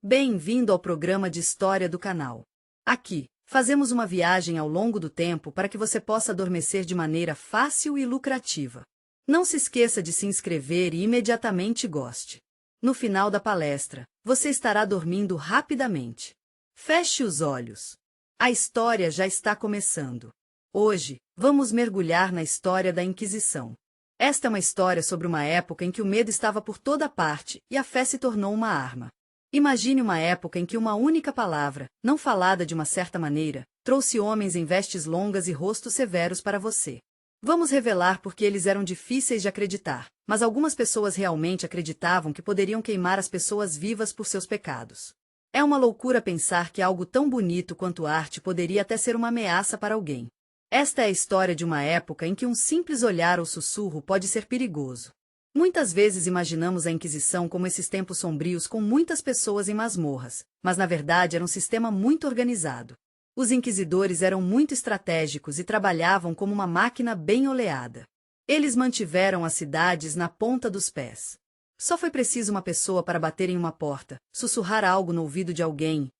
Bem-vindo ao programa de história do canal. Aqui, fazemos uma viagem ao longo do tempo para que você possa adormecer de maneira fácil e lucrativa. Não se esqueça de se inscrever e imediatamente goste. No final da palestra, você estará dormindo rapidamente. Feche os olhos. A história já está começando. Hoje, vamos mergulhar na história da Inquisição. Esta é uma história sobre uma época em que o medo estava por toda parte e a fé se tornou uma arma. Imagine uma época em que uma única palavra, não falada de uma certa maneira, trouxe homens em vestes longas e rostos severos para você. Vamos revelar porque eles eram difíceis de acreditar, mas algumas pessoas realmente acreditavam que poderiam queimar as pessoas vivas por seus pecados. É uma loucura pensar que algo tão bonito quanto arte poderia até ser uma ameaça para alguém. Esta é a história de uma época em que um simples olhar ou sussurro pode ser perigoso. Muitas vezes imaginamos a Inquisição como esses tempos sombrios com muitas pessoas em masmorras, mas na verdade era um sistema muito organizado. Os inquisidores eram muito estratégicos e trabalhavam como uma máquina bem oleada. Eles mantiveram as cidades na ponta dos pés. Só foi preciso uma pessoa para bater em uma porta, sussurrar algo no ouvido de alguém,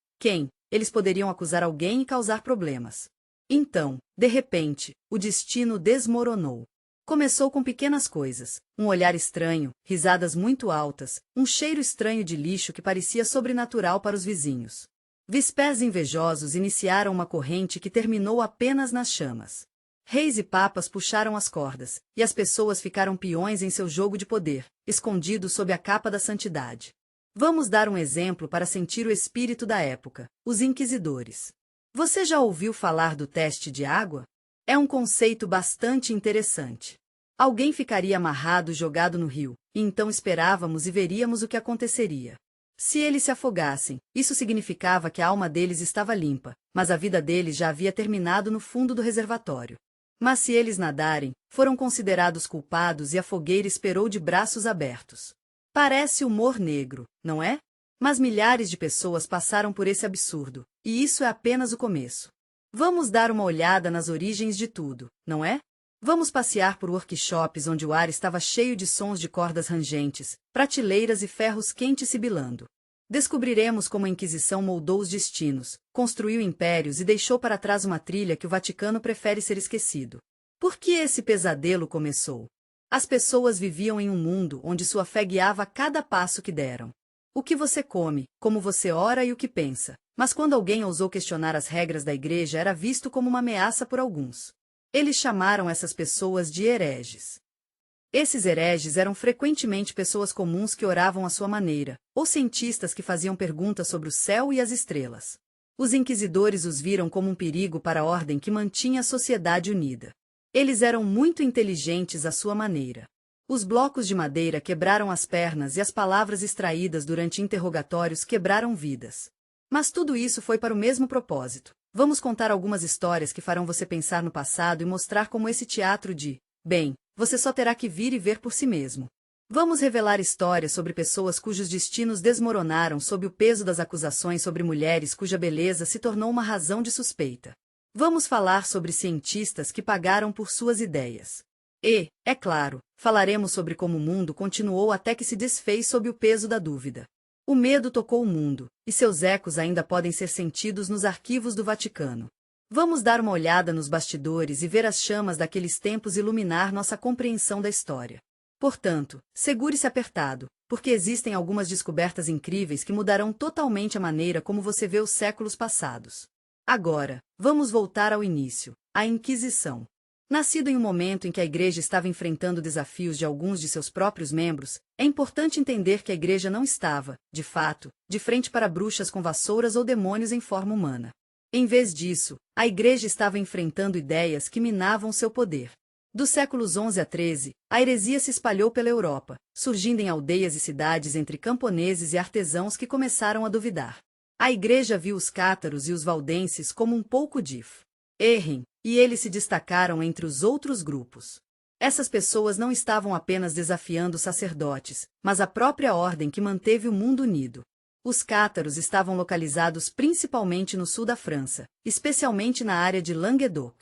eles poderiam acusar alguém e causar problemas. Então, de repente, o destino desmoronou. Começou com pequenas coisas, um olhar estranho, risadas muito altas, um cheiro estranho de lixo que parecia sobrenatural para os vizinhos. Vispés invejosos iniciaram uma corrente que terminou apenas nas chamas. Reis e papas puxaram as cordas, e as pessoas ficaram peões em seu jogo de poder, escondidos sob a capa da santidade. Vamos dar um exemplo para sentir o espírito da época: os inquisidores. Você já ouviu falar do teste de água? É um conceito bastante interessante. Alguém ficaria amarrado jogado no rio, e então esperávamos e veríamos o que aconteceria. Se eles se afogassem, isso significava que a alma deles estava limpa, mas a vida deles já havia terminado no fundo do reservatório. Mas se eles nadarem, foram considerados culpados e a fogueira esperou de braços abertos. Parece humor negro, não é? Mas milhares de pessoas passaram por esse absurdo, e isso é apenas o começo. Vamos dar uma olhada nas origens de tudo, não é? Vamos passear por workshops onde o ar estava cheio de sons de cordas rangentes, prateleiras e ferros quentes sibilando. Descobriremos como a Inquisição moldou os destinos, construiu impérios e deixou para trás uma trilha que o Vaticano prefere ser esquecido. Por que esse pesadelo começou? As pessoas viviam em um mundo onde sua fé guiava cada passo que deram. O que você come, como você ora e o que pensa. Mas quando alguém ousou questionar as regras da igreja era visto como uma ameaça por alguns. Eles chamaram essas pessoas de hereges. Esses hereges eram frequentemente pessoas comuns que oravam à sua maneira, ou cientistas que faziam perguntas sobre o céu e as estrelas. Os inquisidores os viram como um perigo para a ordem que mantinha a sociedade unida. Eles eram muito inteligentes à sua maneira. Os blocos de madeira quebraram as pernas e as palavras extraídas durante interrogatórios quebraram vidas. Mas tudo isso foi para o mesmo propósito. Vamos contar algumas histórias que farão você pensar no passado e mostrar como esse teatro você só terá que vir e ver por si mesmo. Vamos revelar histórias sobre pessoas cujos destinos desmoronaram sob o peso das acusações sobre mulheres cuja beleza se tornou uma razão de suspeita. Vamos falar sobre cientistas que pagaram por suas ideias. E, é claro, falaremos sobre como o mundo continuou até que se desfez sob o peso da dúvida. O medo tocou o mundo, e seus ecos ainda podem ser sentidos nos arquivos do Vaticano. Vamos dar uma olhada nos bastidores e ver as chamas daqueles tempos iluminar nossa compreensão da história. Portanto, segure-se apertado, porque existem algumas descobertas incríveis que mudarão totalmente a maneira como você vê os séculos passados. Agora, vamos voltar ao início, a Inquisição. Nascido em um momento em que a Igreja estava enfrentando desafios de alguns de seus próprios membros, é importante entender que a Igreja não estava, de fato, de frente para bruxas com vassouras ou demônios em forma humana. Em vez disso, a Igreja estava enfrentando ideias que minavam seu poder. Dos séculos XI a XIII, a heresia se espalhou pela Europa, surgindo em aldeias e cidades entre camponeses e artesãos que começaram a duvidar. A Igreja viu os cátaros e os valdenses como um pouco errem, e eles se destacaram entre os outros grupos. Essas pessoas não estavam apenas desafiando os sacerdotes, mas a própria ordem que manteve o mundo unido. Os cátaros estavam localizados principalmente no sul da França, especialmente na área de Languedoc.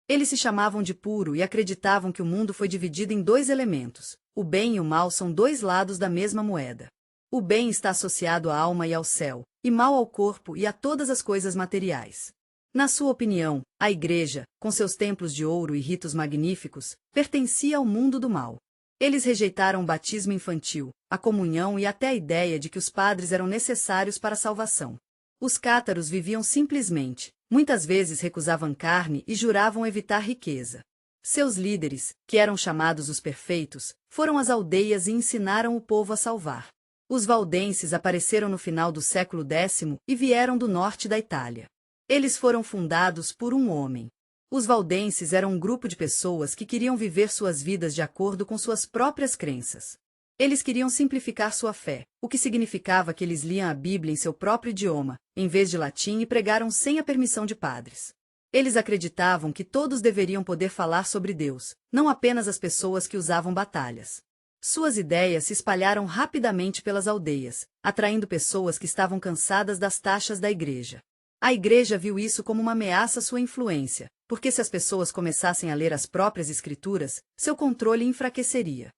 Eles se chamavam de puro e acreditavam que o mundo foi dividido em dois elementos: o bem e o mal são dois lados da mesma moeda. O bem está associado à alma e ao céu, e mal ao corpo e a todas as coisas materiais. Na sua opinião, a Igreja, com seus templos de ouro e ritos magníficos, pertencia ao mundo do mal. Eles rejeitaram o batismo infantil, a comunhão e até a ideia de que os padres eram necessários para a salvação. Os cátaros viviam simplesmente, muitas vezes recusavam carne e juravam evitar riqueza. Seus líderes, que eram chamados os perfeitos, foram às aldeias e ensinaram o povo a salvar. Os valdenses apareceram no final do século X e vieram do norte da Itália. Eles foram fundados por um homem. Os valdenses eram um grupo de pessoas que queriam viver suas vidas de acordo com suas próprias crenças. Eles queriam simplificar sua fé, o que significava que eles liam a Bíblia em seu próprio idioma, em vez de latim, e pregaram sem a permissão de padres. Eles acreditavam que todos deveriam poder falar sobre Deus, não apenas as pessoas que usavam batalhas. Suas ideias se espalharam rapidamente pelas aldeias, atraindo pessoas que estavam cansadas das taxas da Igreja. A Igreja viu isso como uma ameaça à sua influência, porque se as pessoas começassem a ler as próprias escrituras, seu controle enfraqueceria.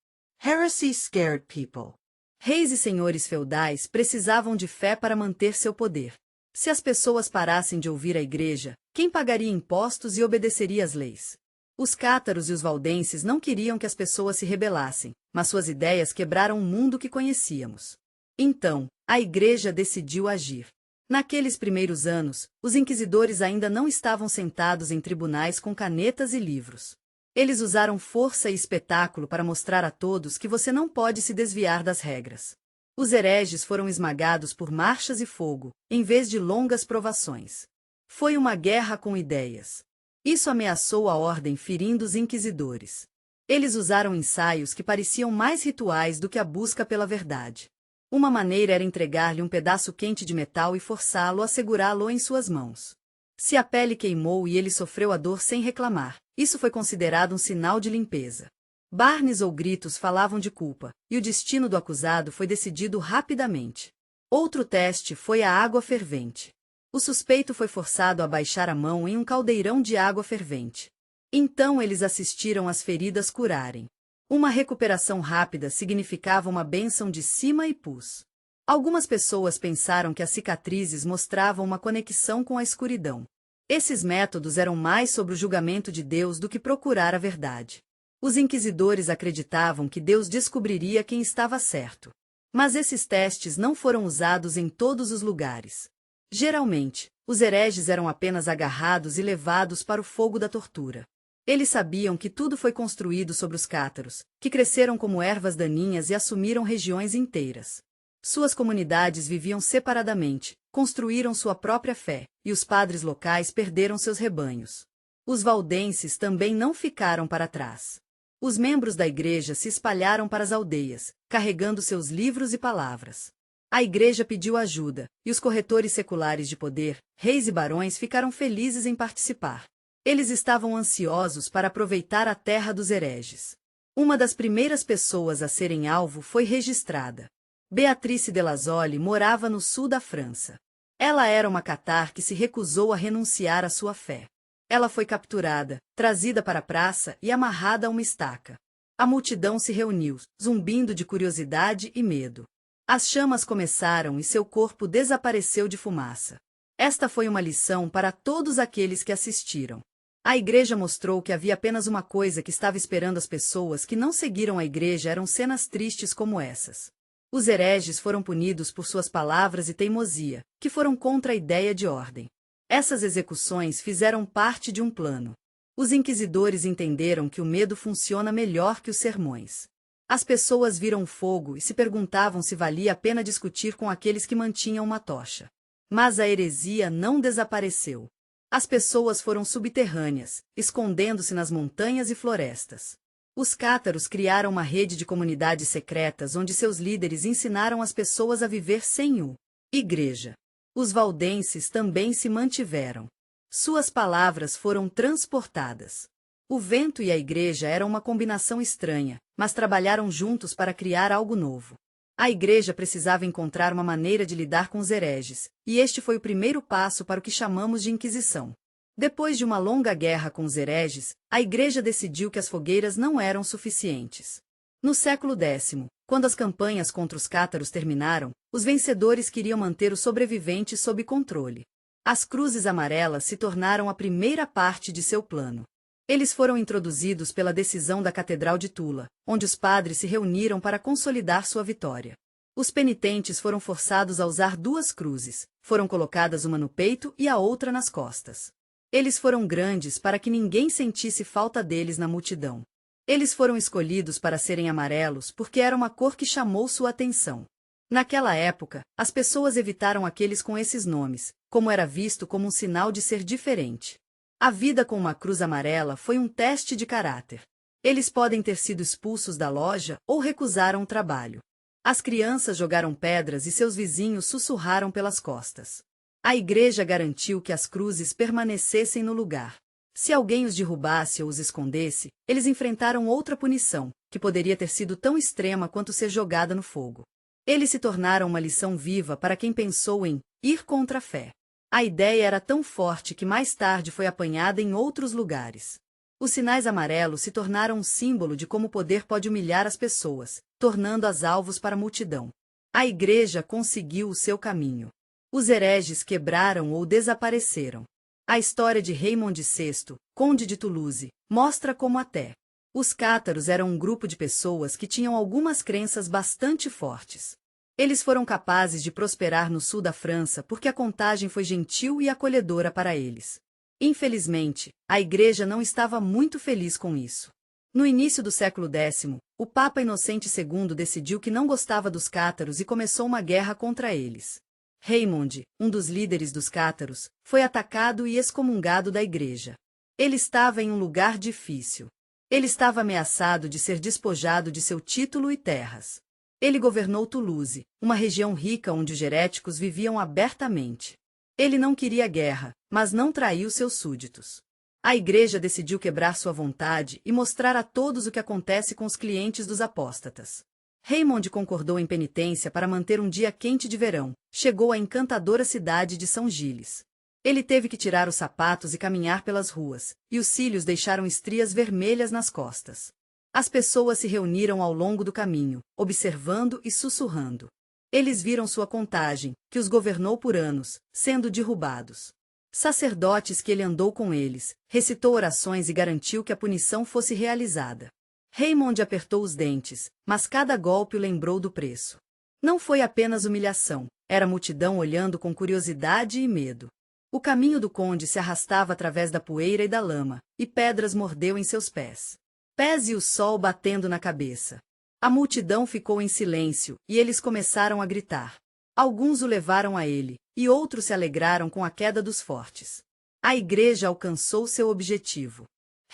Heresy scared people. Reis e senhores feudais precisavam de fé para manter seu poder. Se as pessoas parassem de ouvir a Igreja, quem pagaria impostos e obedeceria às leis? Os cátaros e os valdenses não queriam que as pessoas se rebelassem, mas suas ideias quebraram o mundo que conhecíamos. Então, a Igreja decidiu agir. Naqueles primeiros anos, os inquisidores ainda não estavam sentados em tribunais com canetas e livros. Eles usaram força e espetáculo para mostrar a todos que você não pode se desviar das regras. Os hereges foram esmagados por marchas e fogo, em vez de longas provações. Foi uma guerra com ideias. Isso ameaçou a ordem, ferindo os inquisidores. Eles usaram ensaios que pareciam mais rituais do que a busca pela verdade. Uma maneira era entregar-lhe um pedaço quente de metal e forçá-lo a segurá-lo em suas mãos. Se a pele queimou e ele sofreu a dor sem reclamar, isso foi considerado um sinal de limpeza. Barnes ou gritos falavam de culpa, e o destino do acusado foi decidido rapidamente. Outro teste foi a água fervente. O suspeito foi forçado a baixar a mão em um caldeirão de água fervente. Então eles assistiram as feridas curarem. Uma recuperação rápida significava uma bênção de cima e pus. Algumas pessoas pensaram que as cicatrizes mostravam uma conexão com a escuridão. Esses métodos eram mais sobre o julgamento de Deus do que procurar a verdade. Os inquisidores acreditavam que Deus descobriria quem estava certo. Mas esses testes não foram usados em todos os lugares. Geralmente, os hereges eram apenas agarrados e levados para o fogo da tortura. Eles sabiam que tudo foi construído sobre os cátaros, que cresceram como ervas daninhas e assumiram regiões inteiras. Suas comunidades viviam separadamente, construíram sua própria fé, e os padres locais perderam seus rebanhos. Os valdenses também não ficaram para trás. Os membros da Igreja se espalharam para as aldeias, carregando seus livros e palavras. A Igreja pediu ajuda, e os corretores seculares de poder, reis e barões, ficaram felizes em participar. Eles estavam ansiosos para aproveitar a terra dos hereges. Uma das primeiras pessoas a serem alvo foi registrada. Beatrice de Lazolle morava no sul da França. Ela era uma catar que se recusou a renunciar à sua fé. Ela foi capturada, trazida para a praça e amarrada a uma estaca. A multidão se reuniu, zumbindo de curiosidade e medo. As chamas começaram e seu corpo desapareceu de fumaça. Esta foi uma lição para todos aqueles que assistiram. A Igreja mostrou que havia apenas uma coisa que estava esperando as pessoas que não seguiram a Igreja: eram cenas tristes como essas. Os hereges foram punidos por suas palavras e teimosia, que foram contra a ideia de ordem. Essas execuções fizeram parte de um plano. Os inquisidores entenderam que o medo funciona melhor que os sermões. As pessoas viram fogo e se perguntavam se valia a pena discutir com aqueles que mantinham uma tocha. Mas a heresia não desapareceu. As pessoas foram subterrâneas, escondendo-se nas montanhas e florestas. Os cátaros criaram uma rede de comunidades secretas onde seus líderes ensinaram as pessoas a viver sem o Igreja. Os valdenses também se mantiveram. Suas palavras foram transportadas. O vento e a Igreja eram uma combinação estranha, mas trabalharam juntos para criar algo novo. A Igreja precisava encontrar uma maneira de lidar com os hereges, e este foi o primeiro passo para o que chamamos de Inquisição. Depois de uma longa guerra com os hereges, a Igreja decidiu que as fogueiras não eram suficientes. No século X, Quando as campanhas contra os cátaros terminaram, os vencedores queriam manter os sobreviventes sob controle. As cruzes amarelas se tornaram a primeira parte de seu plano. Eles foram introduzidos pela decisão da Catedral de Tula, onde os padres se reuniram para consolidar sua vitória. Os penitentes foram forçados a usar duas cruzes, foram colocadas uma no peito e a outra nas costas. Eles foram grandes para que ninguém sentisse falta deles na multidão. Eles foram escolhidos para serem amarelos porque era uma cor que chamou sua atenção. Naquela época, as pessoas evitaram aqueles com esses nomes, como era visto como um sinal de ser diferente. A vida com uma cruz amarela foi um teste de caráter. Eles podem ter sido expulsos da loja ou recusaram o trabalho. As crianças jogaram pedras e seus vizinhos sussurraram pelas costas. A igreja garantiu que as cruzes permanecessem no lugar. Se alguém os derrubasse ou os escondesse, eles enfrentaram outra punição, que poderia ter sido tão extrema quanto ser jogada no fogo. Eles se tornaram uma lição viva para quem pensou em ir contra a fé. A ideia era tão forte que mais tarde foi apanhada em outros lugares. Os sinais amarelos se tornaram um símbolo de como o poder pode humilhar as pessoas, tornando-as alvos para a multidão. A igreja conseguiu o seu caminho. Os hereges quebraram ou desapareceram. A história de Raymond VI, conde de Toulouse, mostra como até os cátaros eram um grupo de pessoas que tinham algumas crenças bastante fortes. Eles foram capazes de prosperar no sul da França porque a contagem foi gentil e acolhedora para eles. Infelizmente, a igreja não estava muito feliz com isso. No início do século X, o Papa Inocente II decidiu que não gostava dos cátaros e começou uma guerra contra eles. Raymond, um dos líderes dos cátaros, foi atacado e excomungado da igreja. Ele estava em um lugar difícil. Ele estava ameaçado de ser despojado de seu título e terras. Ele governou Toulouse, uma região rica onde os heréticos viviam abertamente. Ele não queria guerra, mas não traiu seus súditos. A igreja decidiu quebrar sua vontade e mostrar a todos o que acontece com os clientes dos apóstatas. Raymond concordou em penitência para manter um dia quente de verão. Chegou à encantadora cidade de São Gilles. Ele teve que tirar os sapatos e caminhar pelas ruas, e os cílios deixaram estrias vermelhas nas costas. As pessoas se reuniram ao longo do caminho, observando e sussurrando. Eles viram sua contagem, que os governou por anos, sendo derrubados. Sacerdotes que ele andou com eles, recitou orações e garantiu que a punição fosse realizada. Raymond apertou os dentes, mas cada golpe o lembrou do preço. Não foi apenas humilhação, era a multidão olhando com curiosidade e medo. O caminho do conde se arrastava através da poeira e da lama, e pedras mordeu em seus pés. Pés e o sol batendo na cabeça. A multidão ficou em silêncio, e eles começaram a gritar. Alguns o levaram a ele, e outros se alegraram com a queda dos fortes. A igreja alcançou seu objetivo.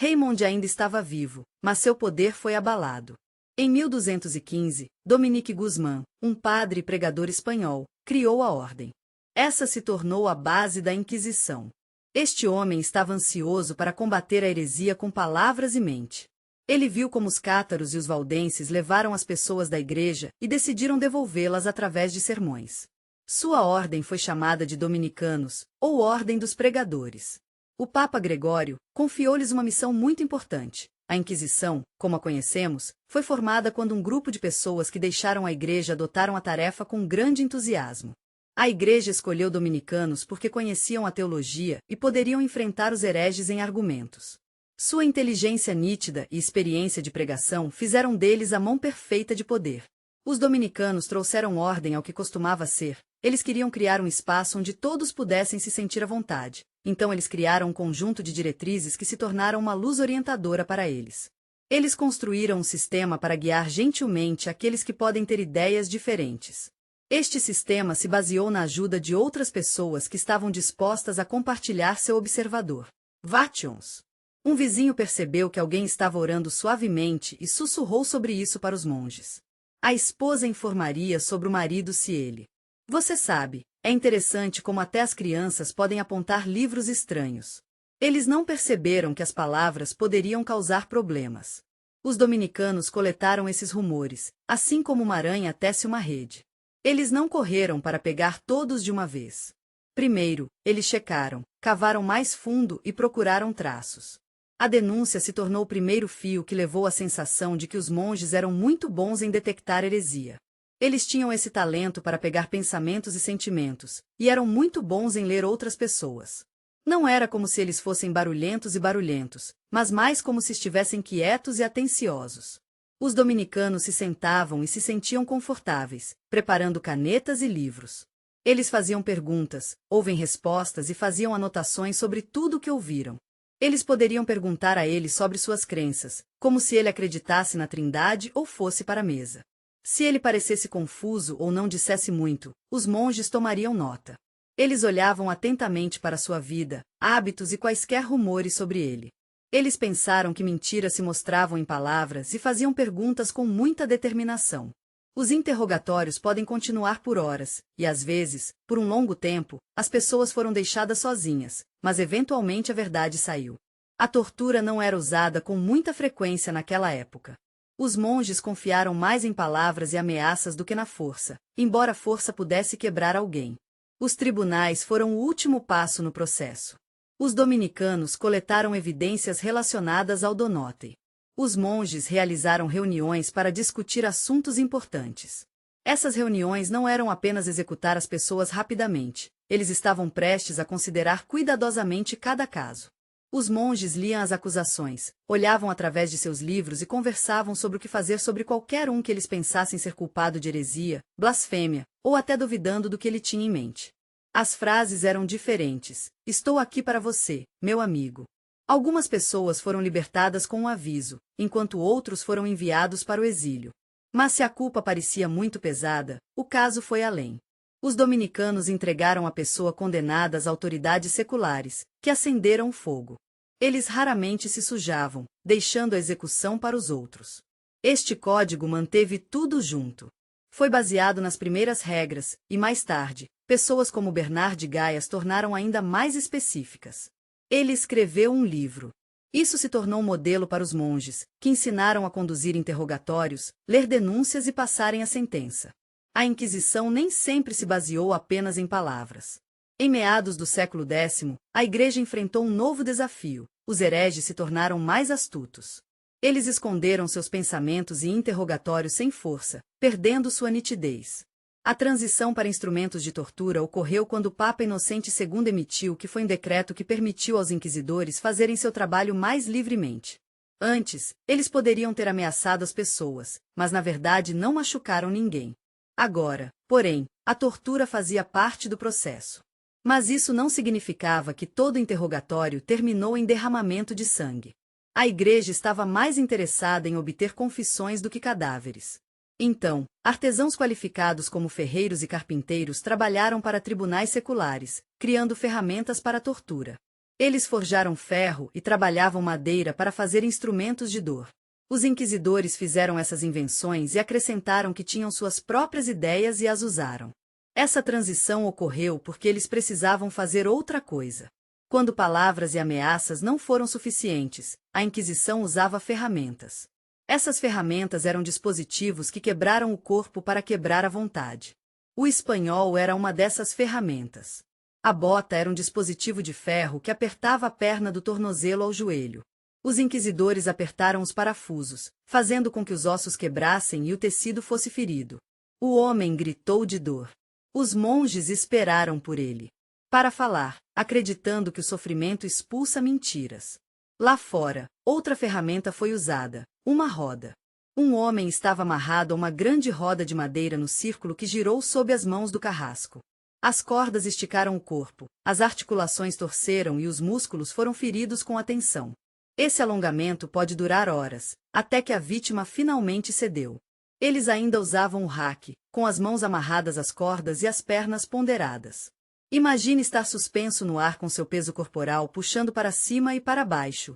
Raymond ainda estava vivo, mas seu poder foi abalado. Em 1215, Dominique Guzmán, um padre e pregador espanhol, criou a ordem. Essa se tornou a base da Inquisição. Este homem estava ansioso para combater a heresia com palavras e mente. Ele viu como os cátaros e os valdenses levaram as pessoas da igreja e decidiram devolvê-las através de sermões. Sua ordem foi chamada de Dominicanos, ou Ordem dos Pregadores. O Papa Gregório confiou-lhes uma missão muito importante. A Inquisição, como a conhecemos, foi formada quando um grupo de pessoas que deixaram a igreja adotaram a tarefa com grande entusiasmo. A igreja escolheu dominicanos porque conheciam a teologia e poderiam enfrentar os hereges em argumentos. Sua inteligência nítida e experiência de pregação fizeram deles a mão perfeita de poder. Os dominicanos trouxeram ordem ao que costumava ser. Eles queriam criar um espaço onde todos pudessem se sentir à vontade. Então eles criaram um conjunto de diretrizes que se tornaram uma luz orientadora para eles. Eles construíram um sistema para guiar gentilmente aqueles que podem ter ideias diferentes. Este sistema se baseou na ajuda de outras pessoas que estavam dispostas a compartilhar seu observador. Vations. Um vizinho percebeu que alguém estava orando suavemente e sussurrou sobre isso para os monges. A esposa informaria sobre o marido se ele. Você sabe, é interessante como até as crianças podem apontar livros estranhos. Eles não perceberam que as palavras poderiam causar problemas. Os dominicanos coletaram esses rumores, assim como uma aranha tece uma rede. Eles não correram para pegar todos de uma vez. Primeiro, eles checaram, cavaram mais fundo e procuraram traços. A denúncia se tornou o primeiro fio que levou à sensação de que os monges eram muito bons em detectar heresia. Eles tinham esse talento para pegar pensamentos e sentimentos, e eram muito bons em ler outras pessoas. Não era como se eles fossem barulhentos, mas mais como se estivessem quietos e atenciosos. Os dominicanos se sentavam e se sentiam confortáveis, preparando canetas e livros. Eles faziam perguntas, ouvem respostas e faziam anotações sobre tudo o que ouviram. Eles poderiam perguntar a ele sobre suas crenças, como se ele acreditasse na Trindade ou fosse para a mesa. Se ele parecesse confuso ou não dissesse muito, os monges tomariam nota. Eles olhavam atentamente para sua vida, hábitos e quaisquer rumores sobre ele. Eles pensaram que mentiras se mostravam em palavras e faziam perguntas com muita determinação. Os interrogatórios podem continuar por horas, e às vezes, por um longo tempo, as pessoas foram deixadas sozinhas, mas eventualmente a verdade saiu. A tortura não era usada com muita frequência naquela época. Os monges confiaram mais em palavras e ameaças do que na força, embora a força pudesse quebrar alguém. Os tribunais foram o último passo no processo. Os dominicanos coletaram evidências relacionadas ao Donote. Os monges realizaram reuniões para discutir assuntos importantes. Essas reuniões não eram apenas executar as pessoas rapidamente, eles estavam prestes a considerar cuidadosamente cada caso. Os monges liam as acusações, olhavam através de seus livros e conversavam sobre o que fazer sobre qualquer um que eles pensassem ser culpado de heresia, blasfêmia, ou até duvidando do que ele tinha em mente. As frases eram diferentes. Estou aqui para você, meu amigo. Algumas pessoas foram libertadas com um aviso, enquanto outros foram enviados para o exílio. Mas se a culpa parecia muito pesada, o caso foi além. Os dominicanos entregaram a pessoa condenada às autoridades seculares, que acenderam fogo. Eles raramente se sujavam, deixando a execução para os outros. Este código manteve tudo junto. Foi baseado nas primeiras regras, e mais tarde, pessoas como Bernard de Gaia as tornaram ainda mais específicas. Ele escreveu um livro. Isso se tornou um modelo para os monges, que ensinaram a conduzir interrogatórios, ler denúncias e passarem a sentença. A Inquisição nem sempre se baseou apenas em palavras. Em meados do século X, a Igreja enfrentou um novo desafio. Os hereges se tornaram mais astutos. Eles esconderam seus pensamentos e interrogatórios sem força, perdendo sua nitidez. A transição para instrumentos de tortura ocorreu quando o Papa Inocente II emitiu o que foi um decreto que permitiu aos inquisidores fazerem seu trabalho mais livremente. Antes, eles poderiam ter ameaçado as pessoas, mas na verdade não machucaram ninguém. Agora, porém, a tortura fazia parte do processo. Mas isso não significava que todo interrogatório terminou em derramamento de sangue. A Igreja estava mais interessada em obter confissões do que cadáveres. Então, artesãos qualificados como ferreiros e carpinteiros trabalharam para tribunais seculares, criando ferramentas para a tortura. Eles forjaram ferro e trabalhavam madeira para fazer instrumentos de dor. Os inquisidores fizeram essas invenções e acrescentaram que tinham suas próprias ideias e as usaram. Essa transição ocorreu porque eles precisavam fazer outra coisa. Quando palavras e ameaças não foram suficientes, a Inquisição usava ferramentas. Essas ferramentas eram dispositivos que quebraram o corpo para quebrar a vontade. O espanhol era uma dessas ferramentas. A bota era um dispositivo de ferro que apertava a perna do tornozelo ao joelho. Os inquisidores apertaram os parafusos, fazendo com que os ossos quebrassem e o tecido fosse ferido. O homem gritou de dor. Os monges esperaram por ele para falar, acreditando que o sofrimento expulsa mentiras. Lá fora, outra ferramenta foi usada, uma roda. Um homem estava amarrado a uma grande roda de madeira no círculo que girou sob as mãos do carrasco. As cordas esticaram o corpo, as articulações torceram e os músculos foram feridos com a tensão. Esse alongamento pode durar horas, até que a vítima finalmente cedeu. Eles ainda usavam o raque, com as mãos amarradas às cordas e as pernas ponderadas. Imagine estar suspenso no ar com seu peso corporal puxando para cima e para baixo,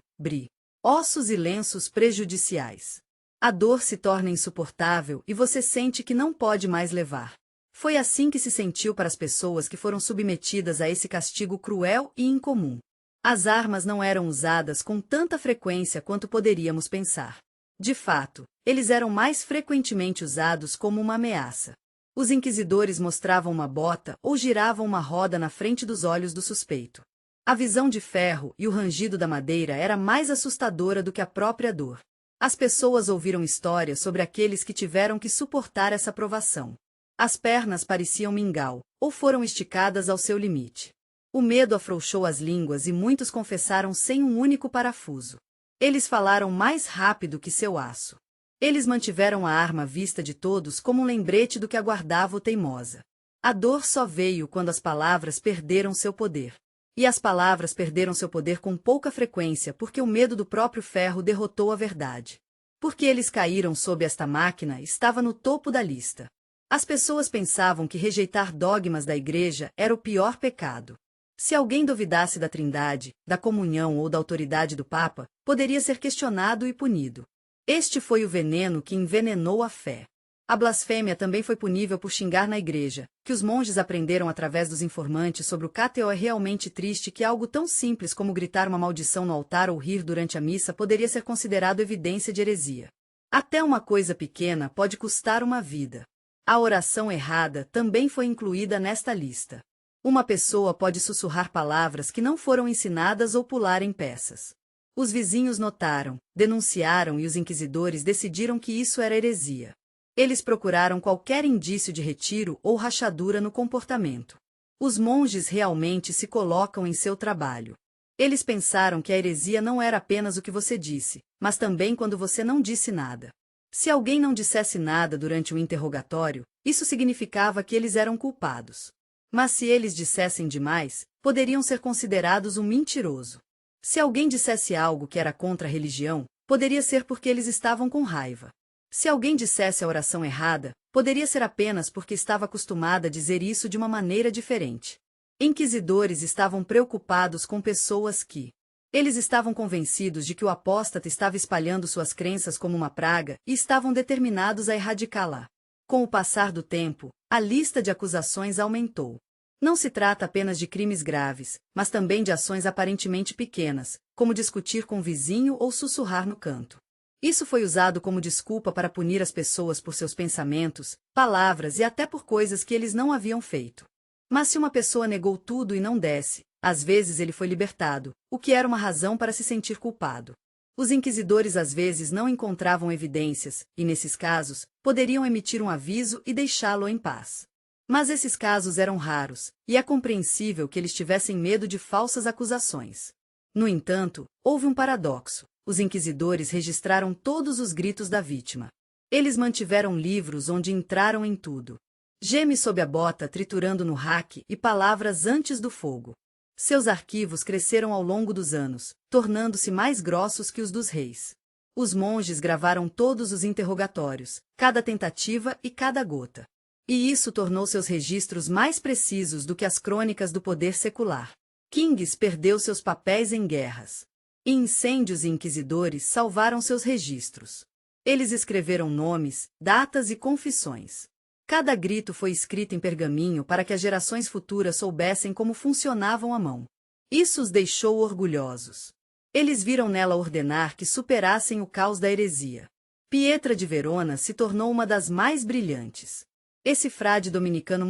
ossos e lenços prejudiciais. A dor se torna insuportável e você sente que não pode mais levar. Foi assim que se sentiu para as pessoas que foram submetidas a esse castigo cruel e incomum. As armas não eram usadas com tanta frequência quanto poderíamos pensar. De fato, eles eram mais frequentemente usados como uma ameaça. Os inquisidores mostravam uma bota ou giravam uma roda na frente dos olhos do suspeito. A visão de ferro e o rangido da madeira era mais assustadora do que a própria dor. As pessoas ouviram histórias sobre aqueles que tiveram que suportar essa provação. As pernas pareciam mingau, ou foram esticadas ao seu limite. O medo afrouxou as línguas e muitos confessaram sem um único parafuso. Eles falaram mais rápido que seu aço. Eles mantiveram a arma à vista de todos como um lembrete do que aguardava o teimosa. A dor só veio quando as palavras perderam seu poder. E as palavras perderam seu poder com pouca frequência porque o medo do próprio ferro derrotou a verdade. Porque eles caíram sob esta máquina estava no topo da lista. As pessoas pensavam que rejeitar dogmas da igreja era o pior pecado. Se alguém duvidasse da Trindade, da comunhão ou da autoridade do Papa, poderia ser questionado e punido. Este foi o veneno que envenenou a fé. A blasfêmia também foi punível por xingar na igreja, que os monges aprenderam através dos informantes sobre o KTO. É realmente triste que algo tão simples como gritar uma maldição no altar ou rir durante a missa poderia ser considerado evidência de heresia. Até uma coisa pequena pode custar uma vida. A oração errada também foi incluída nesta lista. Uma pessoa pode sussurrar palavras que não foram ensinadas ou pular em peças. Os vizinhos notaram, denunciaram e os inquisidores decidiram que isso era heresia. Eles procuraram qualquer indício de retiro ou rachadura no comportamento. Os monges realmente se colocam em seu trabalho. Eles pensaram que a heresia não era apenas o que você disse, mas também quando você não disse nada. Se alguém não dissesse nada durante o interrogatório, isso significava que eles eram culpados. Mas se eles dissessem demais, poderiam ser considerados um mentiroso. Se alguém dissesse algo que era contra a religião, poderia ser porque eles estavam com raiva. Se alguém dissesse a oração errada, poderia ser apenas porque estava acostumada a dizer isso de uma maneira diferente. Inquisidores estavam preocupados com pessoas que... Eles estavam convencidos de que o apóstata estava espalhando suas crenças como uma praga e estavam determinados a erradicá-la. Com o passar do tempo, a lista de acusações aumentou. Não se trata apenas de crimes graves, mas também de ações aparentemente pequenas, como discutir com o vizinho ou sussurrar no canto. Isso foi usado como desculpa para punir as pessoas por seus pensamentos, palavras e até por coisas que eles não haviam feito. Mas se uma pessoa negou tudo e não desse, às vezes ele foi libertado, o que era uma razão para se sentir culpado. Os inquisidores às vezes não encontravam evidências, e nesses casos, poderiam emitir um aviso e deixá-lo em paz. Mas esses casos eram raros, e é compreensível que eles tivessem medo de falsas acusações. No entanto, houve um paradoxo. Os inquisidores registraram todos os gritos da vítima. Eles mantiveram livros onde entraram em tudo. Geme sob a bota triturando no rack e palavras antes do fogo. Seus arquivos cresceram ao longo dos anos, tornando-se mais grossos que os dos reis. Os monges gravaram todos os interrogatórios, cada tentativa e cada gota. E isso tornou seus registros mais precisos do que as crônicas do poder secular. Kings perdeu seus papéis em guerras. E incêndios e inquisidores salvaram seus registros. Eles escreveram nomes, datas e confissões. Cada grito foi escrito em pergaminho para que as gerações futuras soubessem como funcionavam a mão. Isso os deixou orgulhosos. Eles viram nela ordenar que superassem o caos da heresia. Pietra de Verona se tornou uma das mais brilhantes. Esse frade dominicano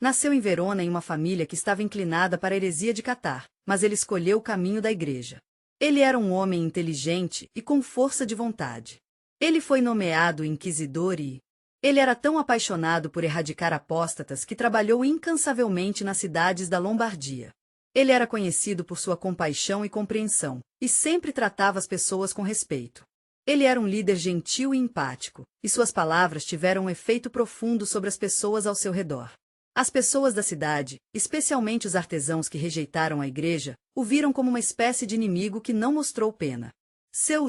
nasceu em Verona em uma família que estava inclinada para a heresia de Catar, mas ele escolheu o caminho da igreja. Ele era um homem inteligente e com força de vontade. Ele foi nomeado inquisidor e... Ele era tão apaixonado por erradicar apóstatas que trabalhou incansavelmente nas cidades da Lombardia. Ele era conhecido por sua compaixão e compreensão, e sempre tratava as pessoas com respeito. Ele era um líder gentil e empático, e suas palavras tiveram um efeito profundo sobre as pessoas ao seu redor. As pessoas da cidade, especialmente os artesãos que rejeitaram a igreja, o viram como uma espécie de inimigo que não mostrou pena. Seu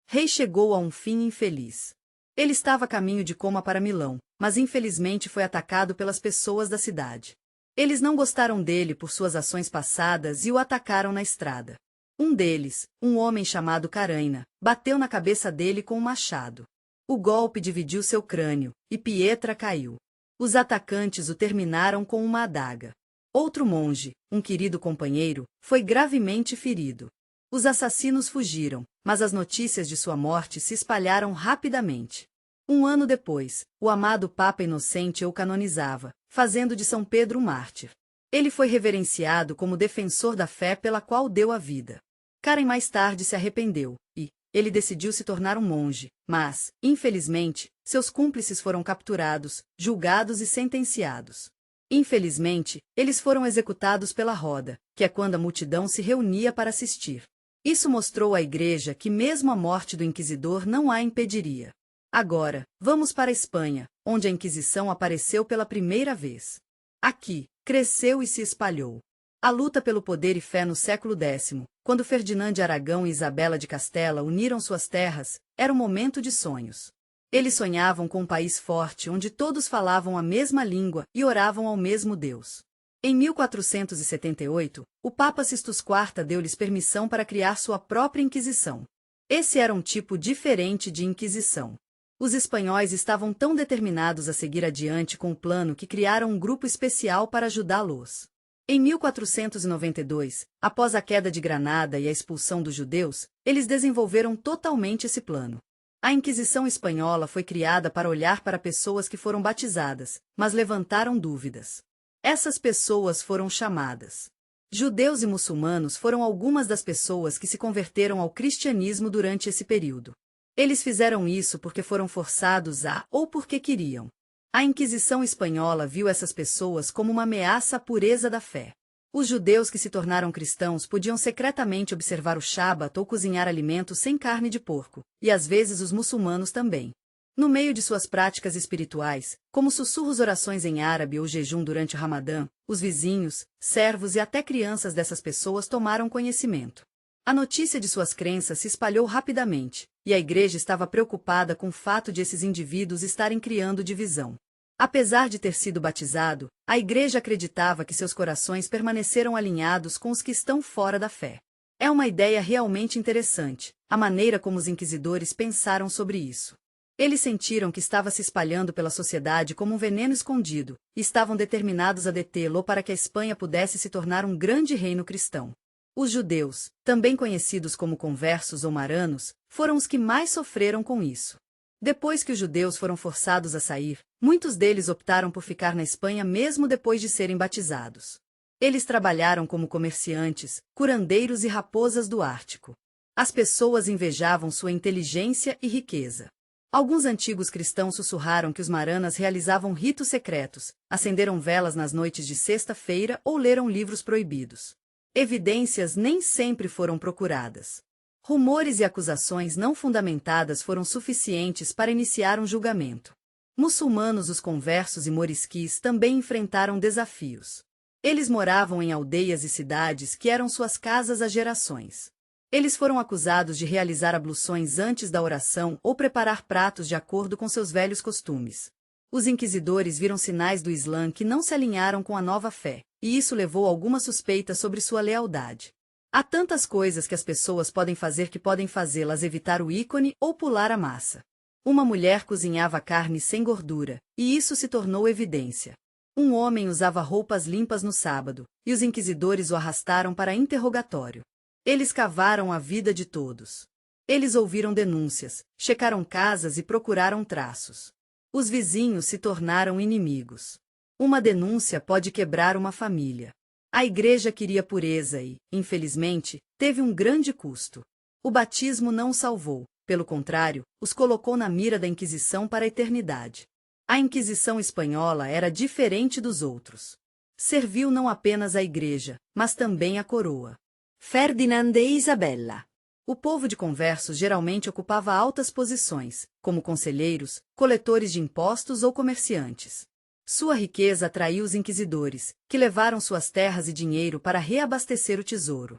rei chegou a um fim infeliz. Ele estava a caminho de Coma para Milão, mas infelizmente foi atacado pelas pessoas da cidade. Eles não gostaram dele por suas ações passadas e o atacaram na estrada. Um deles, um homem chamado Caraina, bateu na cabeça dele com um machado. O golpe dividiu seu crânio, e Pietra caiu. Os atacantes o terminaram com uma adaga. Outro monge, um querido companheiro, foi gravemente ferido. Os assassinos fugiram, mas as notícias de sua morte se espalharam rapidamente. Um ano depois, o amado Papa Inocente o canonizava, fazendo de São Pedro um mártir. Ele foi reverenciado como defensor da fé pela qual deu a vida. Karen mais tarde se arrependeu, e ele decidiu se tornar um monge, mas, infelizmente, seus cúmplices foram capturados, julgados e sentenciados. Infelizmente, eles foram executados pela roda, que é quando a multidão se reunia para assistir. Isso mostrou à Igreja que mesmo a morte do inquisidor não a impediria. Agora, vamos para a Espanha, onde a Inquisição apareceu pela primeira vez. Aqui, cresceu e se espalhou. A luta pelo poder e fé no século X, quando Ferdinand de Aragão e Isabela de Castela uniram suas terras, era um momento de sonhos. Eles sonhavam com um país forte onde todos falavam a mesma língua e oravam ao mesmo Deus. Em 1478, o Papa Sixtus IV deu-lhes permissão para criar sua própria Inquisição. Esse era um tipo diferente de Inquisição. Os espanhóis estavam tão determinados a seguir adiante com o plano que criaram um grupo especial para ajudá-los. Em 1492, após a queda de Granada e a expulsão dos judeus, eles desenvolveram totalmente esse plano. A Inquisição espanhola foi criada para olhar para pessoas que foram batizadas, mas levantaram dúvidas. Essas pessoas foram chamadas. Judeus e muçulmanos foram algumas das pessoas que se converteram ao cristianismo durante esse período. Eles fizeram isso porque foram forçados a ou porque queriam. A Inquisição espanhola viu essas pessoas como uma ameaça à pureza da fé. Os judeus que se tornaram cristãos podiam secretamente observar o Shabat ou cozinhar alimentos sem carne de porco, e às vezes os muçulmanos também. No meio de suas práticas espirituais, como sussurros, orações em árabe ou jejum durante o Ramadã, os vizinhos, servos e até crianças dessas pessoas tomaram conhecimento. A notícia de suas crenças se espalhou rapidamente, e a Igreja estava preocupada com o fato de esses indivíduos estarem criando divisão. Apesar de ter sido batizado, a Igreja acreditava que seus corações permaneceram alinhados com os que estão fora da fé. É uma ideia realmente interessante, a maneira como os inquisidores pensaram sobre isso. Eles sentiram que estava se espalhando pela sociedade como um veneno escondido, e estavam determinados a detê-lo para que a Espanha pudesse se tornar um grande reino cristão. Os judeus, também conhecidos como conversos ou maranos, foram os que mais sofreram com isso. Depois que os judeus foram forçados a sair, muitos deles optaram por ficar na Espanha mesmo depois de serem batizados. Eles trabalharam como comerciantes, curandeiros e raposas do Ártico. As pessoas invejavam sua inteligência e riqueza. Alguns antigos cristãos sussurraram que os maranas realizavam ritos secretos, acenderam velas nas noites de sexta-feira ou leram livros proibidos. Evidências nem sempre foram procuradas. Rumores e acusações não fundamentadas foram suficientes para iniciar um julgamento. Muçulmanos, os conversos e morisquis também enfrentaram desafios. Eles moravam em aldeias e cidades que eram suas casas há gerações. Eles foram acusados de realizar abluções antes da oração ou preparar pratos de acordo com seus velhos costumes. Os inquisidores viram sinais do Islã que não se alinharam com a nova fé, e isso levou a alguma suspeita sobre sua lealdade. Há tantas coisas que as pessoas podem fazer que podem fazê-las evitar o ícone ou pular a massa. Uma mulher cozinhava carne sem gordura, e isso se tornou evidência. Um homem usava roupas limpas no sábado, e os inquisidores o arrastaram para interrogatório. Eles cavaram a vida de todos. Eles ouviram denúncias, checaram casas e procuraram traços. Os vizinhos se tornaram inimigos. Uma denúncia pode quebrar uma família. A Igreja queria pureza e, infelizmente, teve um grande custo. O batismo não o salvou, pelo contrário, os colocou na mira da Inquisição para a eternidade. A Inquisição espanhola era diferente dos outros. Serviu não apenas à Igreja, mas também à coroa. Ferdinand e Isabella. O povo de conversos geralmente ocupava altas posições, como conselheiros, coletores de impostos ou comerciantes. Sua riqueza atraiu os inquisidores, que levaram suas terras e dinheiro para reabastecer o tesouro.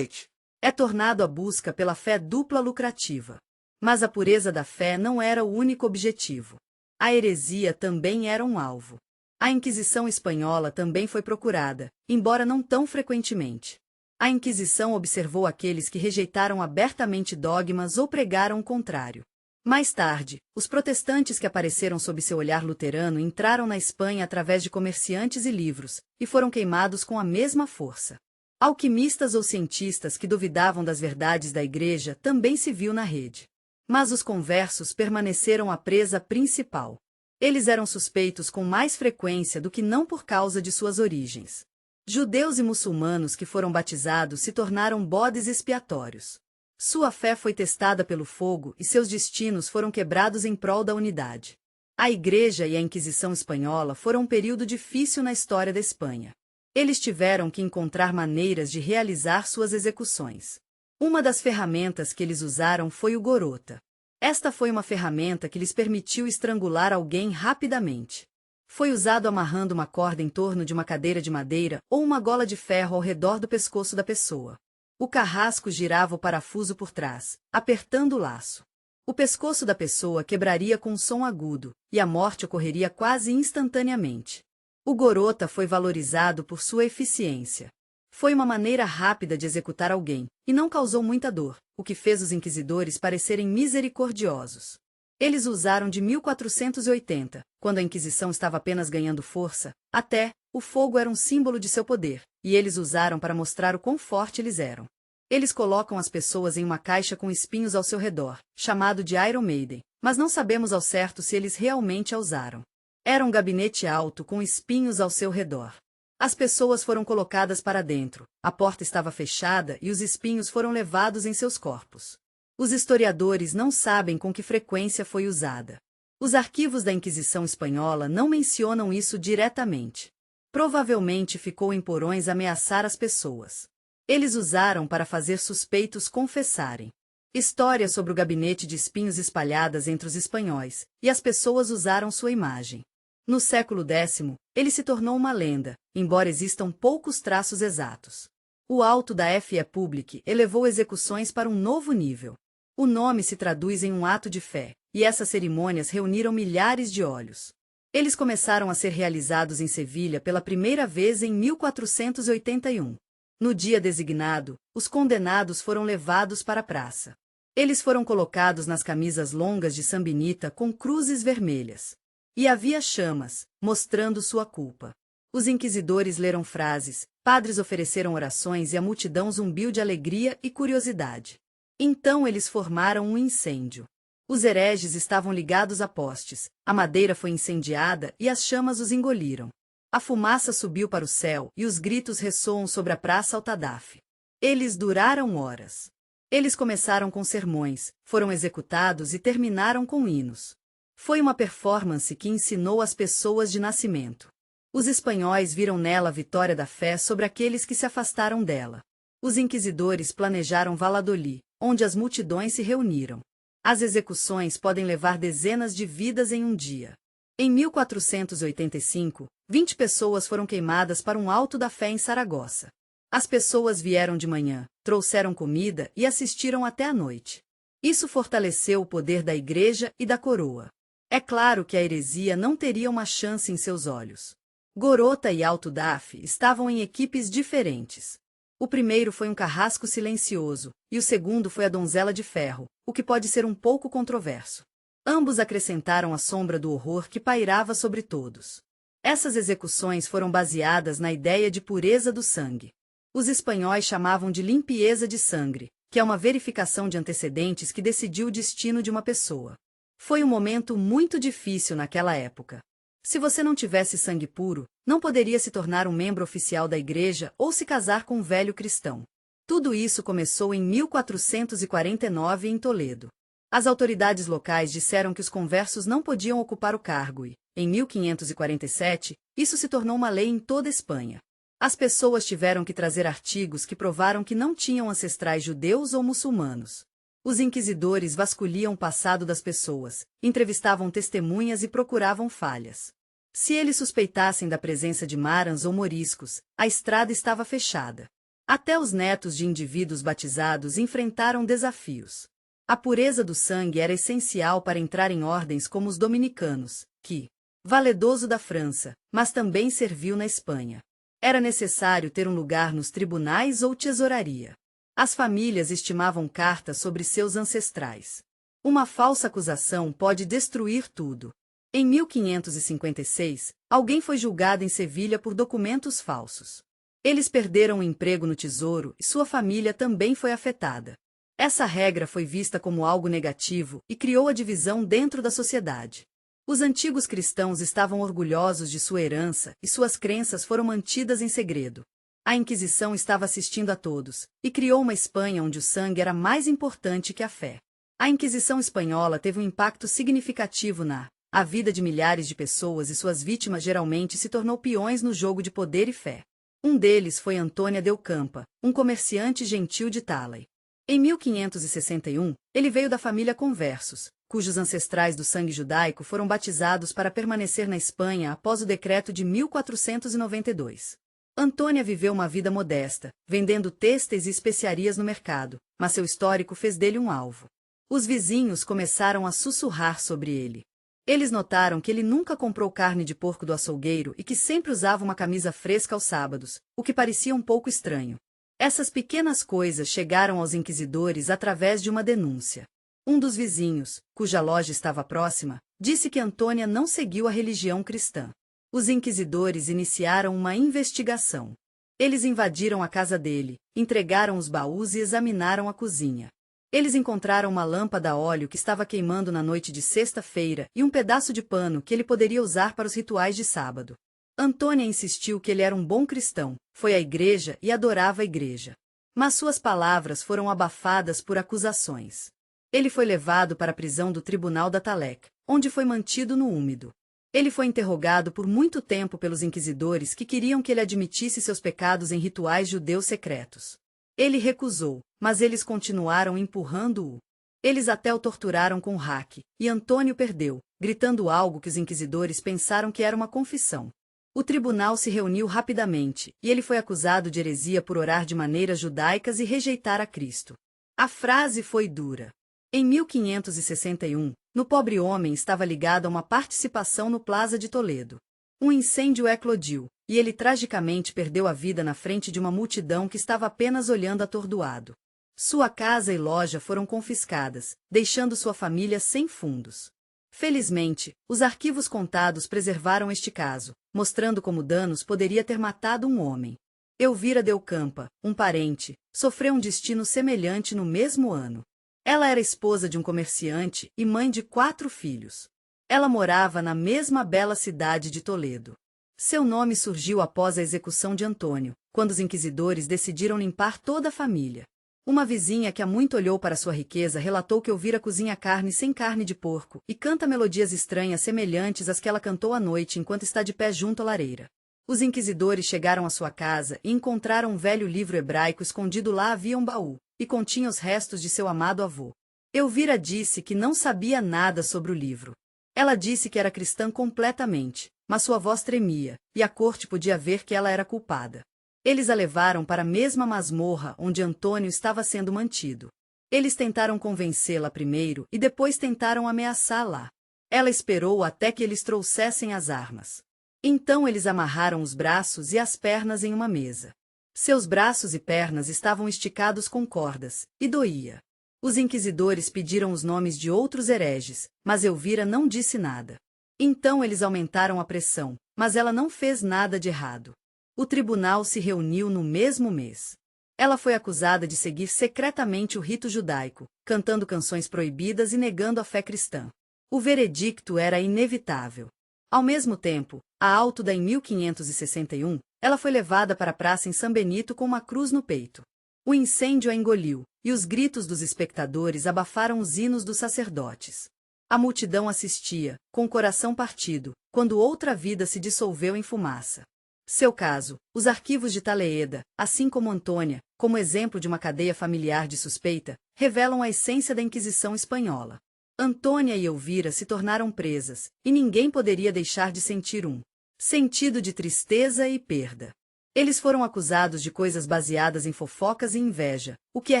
É tornado a busca pela fé dupla lucrativa. Mas a pureza da fé não era o único objetivo. A heresia também era um alvo. A Inquisição espanhola também foi procurada, embora não tão frequentemente. A Inquisição observou aqueles que rejeitaram abertamente dogmas ou pregaram o contrário. Mais tarde, os protestantes que apareceram sob seu olhar luterano entraram na Espanha através de comerciantes e livros, e foram queimados com a mesma força. Alquimistas ou cientistas que duvidavam das verdades da Igreja também se viu na rede. Mas os conversos permaneceram a presa principal. Eles eram suspeitos com mais frequência do que não por causa de suas origens. Judeus e muçulmanos que foram batizados se tornaram bodes expiatórios. Sua fé foi testada pelo fogo e seus destinos foram quebrados em prol da unidade. A Igreja e a Inquisição Espanhola foram um período difícil na história da Espanha. Eles tiveram que encontrar maneiras de realizar suas execuções. Uma das ferramentas que eles usaram foi o gorota. Esta foi uma ferramenta que lhes permitiu estrangular alguém rapidamente. Foi usado amarrando uma corda em torno de uma cadeira de madeira ou uma gola de ferro ao redor do pescoço da pessoa. O carrasco girava o parafuso por trás, apertando o laço. O pescoço da pessoa quebraria com um som agudo, e a morte ocorreria quase instantaneamente. O gorota foi valorizado por sua eficiência. Foi uma maneira rápida de executar alguém, e não causou muita dor, o que fez os inquisidores parecerem misericordiosos. Eles usaram de 1480, quando a Inquisição estava apenas ganhando força, até, o fogo era um símbolo de seu poder, e eles usaram para mostrar o quão forte eles eram. Eles colocam as pessoas em uma caixa com espinhos ao seu redor, chamado de Iron Maiden, mas não sabemos ao certo se eles realmente a usaram. Era um gabinete alto com espinhos ao seu redor. As pessoas foram colocadas para dentro, a porta estava fechada e os espinhos foram levados em seus corpos. Os historiadores não sabem com que frequência foi usada. Os arquivos da Inquisição Espanhola não mencionam isso diretamente. Provavelmente ficou em porões ameaçar as pessoas. Eles usaram para fazer suspeitos confessarem. Histórias sobre o gabinete de espinhos espalhadas entre os espanhóis, e as pessoas usaram sua imagem. No século X, ele se tornou uma lenda, embora existam poucos traços exatos. O alto da Fe Public elevou execuções para um novo nível. O nome se traduz em um ato de fé, e essas cerimônias reuniram milhares de olhos. Eles começaram a ser realizados em Sevilha pela primeira vez em 1481. No dia designado, os condenados foram levados para a praça. Eles foram colocados nas camisas longas de sambenita com cruzes vermelhas. E havia chamas, mostrando sua culpa. Os inquisidores leram frases, padres ofereceram orações e a multidão zumbiu de alegria e curiosidade. Então eles formaram um incêndio. Os hereges estavam ligados a postes, a madeira foi incendiada e as chamas os engoliram. A fumaça subiu para o céu e os gritos ressoam sobre a praça Altadaf. Eles duraram horas. Eles começaram com sermões, foram executados e terminaram com hinos. Foi uma performance que ensinou as pessoas de nascimento. Os espanhóis viram nela a vitória da fé sobre aqueles que se afastaram dela. Os inquisidores planejaram Valladolid, onde as multidões se reuniram. As execuções podem levar dezenas de vidas em um dia. Em 1485, 20 pessoas foram queimadas para um alto da fé em Saragoça. As pessoas vieram de manhã, trouxeram comida e assistiram até a noite. Isso fortaleceu o poder da Igreja e da coroa. É claro que a heresia não teria uma chance em seus olhos. Gorota e Alto Daf estavam em equipes diferentes. O primeiro foi um carrasco silencioso, e o segundo foi a donzela de ferro, o que pode ser um pouco controverso. Ambos acrescentaram a sombra do horror que pairava sobre todos. Essas execuções foram baseadas na ideia de pureza do sangue. Os espanhóis chamavam de limpieza de sangue, que é uma verificação de antecedentes que decidiu o destino de uma pessoa. Foi um momento muito difícil naquela época. Se você não tivesse sangue puro, não poderia se tornar um membro oficial da igreja ou se casar com um velho cristão. Tudo isso começou em 1449 em Toledo. As autoridades locais disseram que os conversos não podiam ocupar o cargo e, em 1547, isso se tornou uma lei em toda a Espanha. As pessoas tiveram que trazer artigos que provaram que não tinham ancestrais judeus ou muçulmanos. Os inquisidores vasculhiam o passado das pessoas, entrevistavam testemunhas e procuravam falhas. Se eles suspeitassem da presença de marans ou moriscos, a estrada estava fechada. Até os netos de indivíduos batizados enfrentaram desafios. A pureza do sangue era essencial para entrar em ordens como os dominicanos, que, valedoso da França, mas também serviu na Espanha. Era necessário ter um lugar nos tribunais ou tesouraria. As famílias estimavam cartas sobre seus ancestrais. Uma falsa acusação pode destruir tudo. Em 1556, alguém foi julgado em Sevilha por documentos falsos. Eles perderam o emprego no tesouro e sua família também foi afetada. Essa regra foi vista como algo negativo e criou a divisão dentro da sociedade. Os antigos cristãos estavam orgulhosos de sua herança e suas crenças foram mantidas em segredo. A Inquisição estava assistindo a todos, e criou uma Espanha onde o sangue era mais importante que a fé. A Inquisição espanhola teve um impacto significativo a vida de milhares de pessoas e suas vítimas geralmente se tornou peões no jogo de poder e fé. Um deles foi Antônia del Campa, um comerciante gentil de Tálai. Em 1561, ele veio da família Conversos, cujos ancestrais do sangue judaico foram batizados para permanecer na Espanha após o decreto de 1492. Antônia viveu uma vida modesta, vendendo têxteis e especiarias no mercado, mas seu histórico fez dele um alvo. Os vizinhos começaram a sussurrar sobre ele. Eles notaram que ele nunca comprou carne de porco do açougueiro e que sempre usava uma camisa fresca aos sábados, o que parecia um pouco estranho. Essas pequenas coisas chegaram aos inquisidores através de uma denúncia. Um dos vizinhos, cuja loja estava próxima, disse que Antônia não seguiu a religião cristã. Os inquisidores iniciaram uma investigação. Eles invadiram a casa dele, entregaram os baús e examinaram a cozinha. Eles encontraram uma lâmpada a óleo que estava queimando na noite de sexta-feira e um pedaço de pano que ele poderia usar para os rituais de sábado. Antônia insistiu que ele era um bom cristão, foi à igreja e adorava a igreja. Mas suas palavras foram abafadas por acusações. Ele foi levado para a prisão do Tribunal da Talec, onde foi mantido no úmido. Ele foi interrogado por muito tempo pelos inquisidores que queriam que ele admitisse seus pecados em rituais judeus secretos. Ele recusou, mas eles continuaram empurrando-o. Eles até o torturaram com raque, e Antônio perdeu, gritando algo que os inquisidores pensaram que era uma confissão. O tribunal se reuniu rapidamente, e ele foi acusado de heresia por orar de maneiras judaicas e rejeitar a Cristo. A frase foi dura. Em 1561, no pobre homem estava ligado a uma participação no Plaza de Toledo. Um incêndio eclodiu, e ele tragicamente perdeu a vida na frente de uma multidão que estava apenas olhando atordoado. Sua casa e loja foram confiscadas, deixando sua família sem fundos. Felizmente, os arquivos contados preservaram este caso, mostrando como Danos poderia ter matado um homem. Elvira del Campa, um parente, sofreu um destino semelhante no mesmo ano. Ela era esposa de um comerciante e mãe de 4 filhos. Ela morava na mesma bela cidade de Toledo. Seu nome surgiu após a execução de Antônio, quando os inquisidores decidiram limpar toda a família. Uma vizinha que há muito olhou para sua riqueza relatou que Elvira cozinha carne sem carne de porco e canta melodias estranhas semelhantes às que ela cantou à noite enquanto está de pé junto à lareira. Os inquisidores chegaram à sua casa e encontraram um velho livro hebraico escondido lá havia um baú, e continha os restos de seu amado avô. Elvira disse que não sabia nada sobre o livro. Ela disse que era cristã completamente, mas sua voz tremia, e a corte podia ver que ela era culpada. Eles a levaram para a mesma masmorra onde Antônio estava sendo mantido. Eles tentaram convencê-la primeiro e depois tentaram ameaçá-la. Ela esperou até que eles trouxessem as armas. Então eles amarraram os braços e as pernas em uma mesa. Seus braços e pernas estavam esticados com cordas, e doía. Os inquisidores pediram os nomes de outros hereges, mas Elvira não disse nada. Então eles aumentaram a pressão, mas ela não fez nada de errado. O tribunal se reuniu no mesmo mês. Ela foi acusada de seguir secretamente o rito judaico, cantando canções proibidas e negando a fé cristã. O veredicto era inevitável. Ao mesmo tempo, a Altuda em 1561, ela foi levada para a praça em São Benito com uma cruz no peito. O incêndio a engoliu, e os gritos dos espectadores abafaram os hinos dos sacerdotes. A multidão assistia, com o coração partido, quando outra vida se dissolveu em fumaça. Seu caso, os arquivos de Taleeda, assim como Antônia, como exemplo de uma cadeia familiar de suspeita, revelam a essência da Inquisição espanhola. Antônia e Elvira se tornaram presas, e ninguém poderia deixar de sentir um sentido de tristeza e perda. Eles foram acusados de coisas baseadas em fofocas e inveja, o que é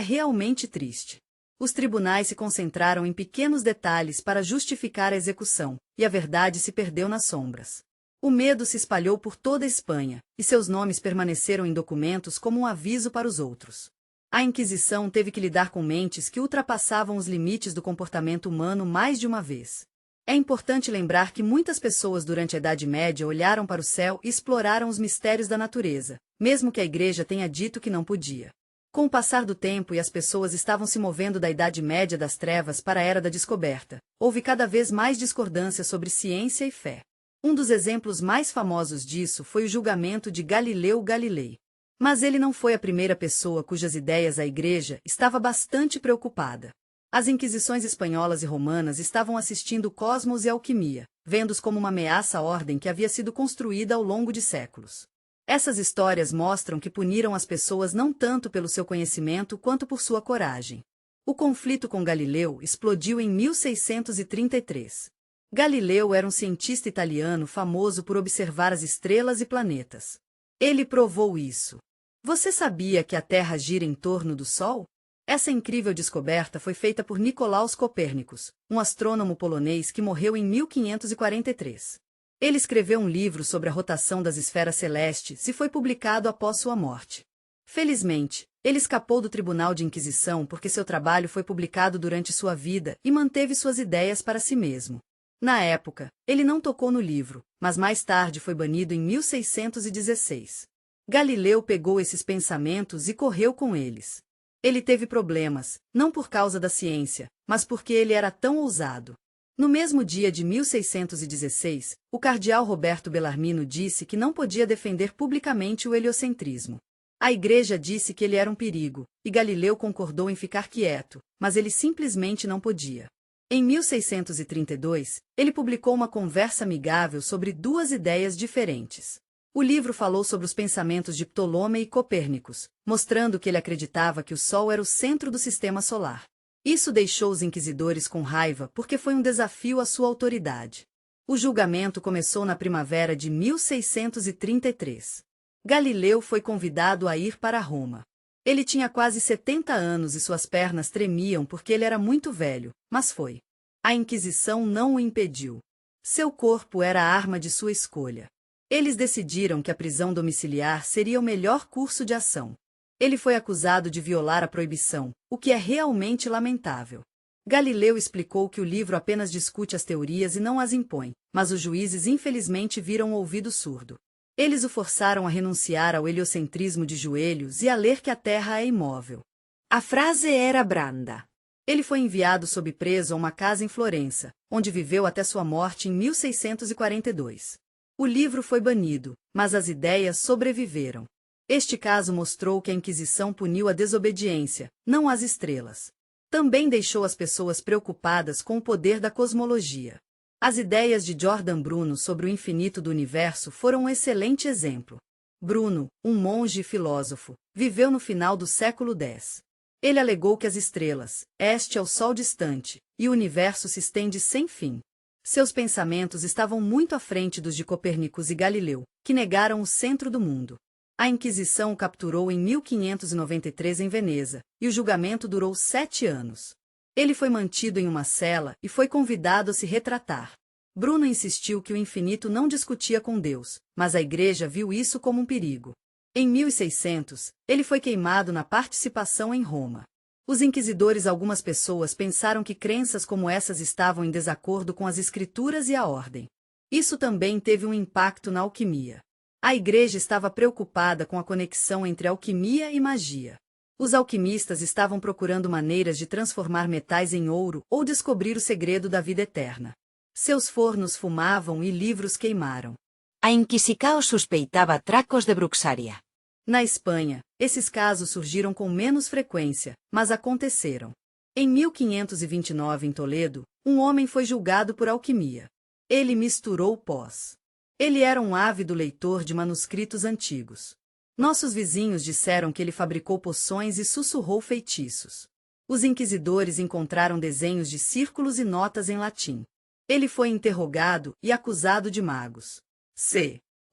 realmente triste. Os tribunais se concentraram em pequenos detalhes para justificar a execução, e a verdade se perdeu nas sombras. O medo se espalhou por toda a Espanha, e seus nomes permaneceram em documentos como um aviso para os outros. A Inquisição teve que lidar com mentes que ultrapassavam os limites do comportamento humano mais de uma vez. É importante lembrar que muitas pessoas durante a Idade Média olharam para o céu e exploraram os mistérios da natureza, mesmo que a Igreja tenha dito que não podia. Com o passar do tempo e as pessoas estavam se movendo da Idade Média das Trevas para a Era da Descoberta, houve cada vez mais discordância sobre ciência e fé. Um dos exemplos mais famosos disso foi o julgamento de Galileu Galilei. Mas ele não foi a primeira pessoa cujas ideias a Igreja estava bastante preocupada. As inquisições espanholas e romanas estavam assistindo Cosmos e a alquimia, vendo-os como uma ameaça à ordem que havia sido construída ao longo de séculos. Essas histórias mostram que puniram as pessoas não tanto pelo seu conhecimento quanto por sua coragem. O conflito com Galileu explodiu em 1633. Galileu era um cientista italiano famoso por observar as estrelas e planetas. Ele provou isso. Você sabia que a Terra gira em torno do Sol? Essa incrível descoberta foi feita por Nicolaus Copérnicus, um astrônomo polonês que morreu em 1543. Ele escreveu um livro sobre a rotação das esferas celestes e foi publicado após sua morte. Felizmente, ele escapou do Tribunal de Inquisição porque seu trabalho foi publicado durante sua vida e manteve suas ideias para si mesmo. Na época, ele não tocou no livro, mas mais tarde foi banido em 1616. Galileu pegou esses pensamentos e correu com eles. Ele teve problemas, não por causa da ciência, mas porque ele era tão ousado. No mesmo dia de 1616, o cardeal Roberto Bellarmino disse que não podia defender publicamente o heliocentrismo. A Igreja disse que ele era um perigo, e Galileu concordou em ficar quieto, mas ele simplesmente não podia. Em 1632, ele publicou uma conversa amigável sobre duas ideias diferentes. O livro falou sobre os pensamentos de Ptolomeu e Copérnicos, mostrando que ele acreditava que o Sol era o centro do sistema solar. Isso deixou os inquisidores com raiva porque foi um desafio à sua autoridade. O julgamento começou na primavera de 1633. Galileu foi convidado a ir para Roma. Ele tinha quase 70 anos e suas pernas tremiam porque ele era muito velho, mas foi. A Inquisição não o impediu. Seu corpo era a arma de sua escolha. Eles decidiram que a prisão domiciliar seria o melhor curso de ação. Ele foi acusado de violar a proibição, o que é realmente lamentável. Galileu explicou que o livro apenas discute as teorias e não as impõe, mas os juízes infelizmente viram o ouvido surdo. Eles o forçaram a renunciar ao heliocentrismo de joelhos e a ler que a Terra é imóvel. A frase era branda. Ele foi enviado sob preso a uma casa em Florença, onde viveu até sua morte em 1642. O livro foi banido, mas as ideias sobreviveram. Este caso mostrou que a Inquisição puniu a desobediência, não as estrelas. Também deixou as pessoas preocupadas com o poder da cosmologia. As ideias de Giordano Bruno sobre o infinito do universo foram um excelente exemplo. Bruno, um monge e filósofo, viveu no final do século X. Ele alegou que as estrelas, este é o Sol distante, e o universo se estende sem fim. Seus pensamentos estavam muito à frente dos de Copérnicos e Galileu, que negaram o centro do mundo. A Inquisição o capturou em 1593 em Veneza, e o julgamento durou 7 anos. Ele foi mantido em uma cela e foi convidado a se retratar. Bruno insistiu que o infinito não discutia com Deus, mas a Igreja viu isso como um perigo. Em 1600, ele foi queimado na participação em Roma. Os inquisidores, algumas pessoas pensaram que crenças como essas estavam em desacordo com as Escrituras e a ordem. Isso também teve um impacto na alquimia. A Igreja estava preocupada com a conexão entre alquimia e magia. Os alquimistas estavam procurando maneiras de transformar metais em ouro ou descobrir o segredo da vida eterna. Seus fornos fumavam e livros queimaram. A Inquisição suspeitava tracos de bruxaria. Na Espanha, esses casos surgiram com menos frequência, mas aconteceram. Em 1529, em Toledo, um homem foi julgado por alquimia. Ele misturou pós. Ele era um ávido leitor de manuscritos antigos. Nossos vizinhos disseram que ele fabricou poções e sussurrou feitiços. Os inquisidores encontraram desenhos de círculos e notas em latim. Ele foi interrogado e acusado de magos.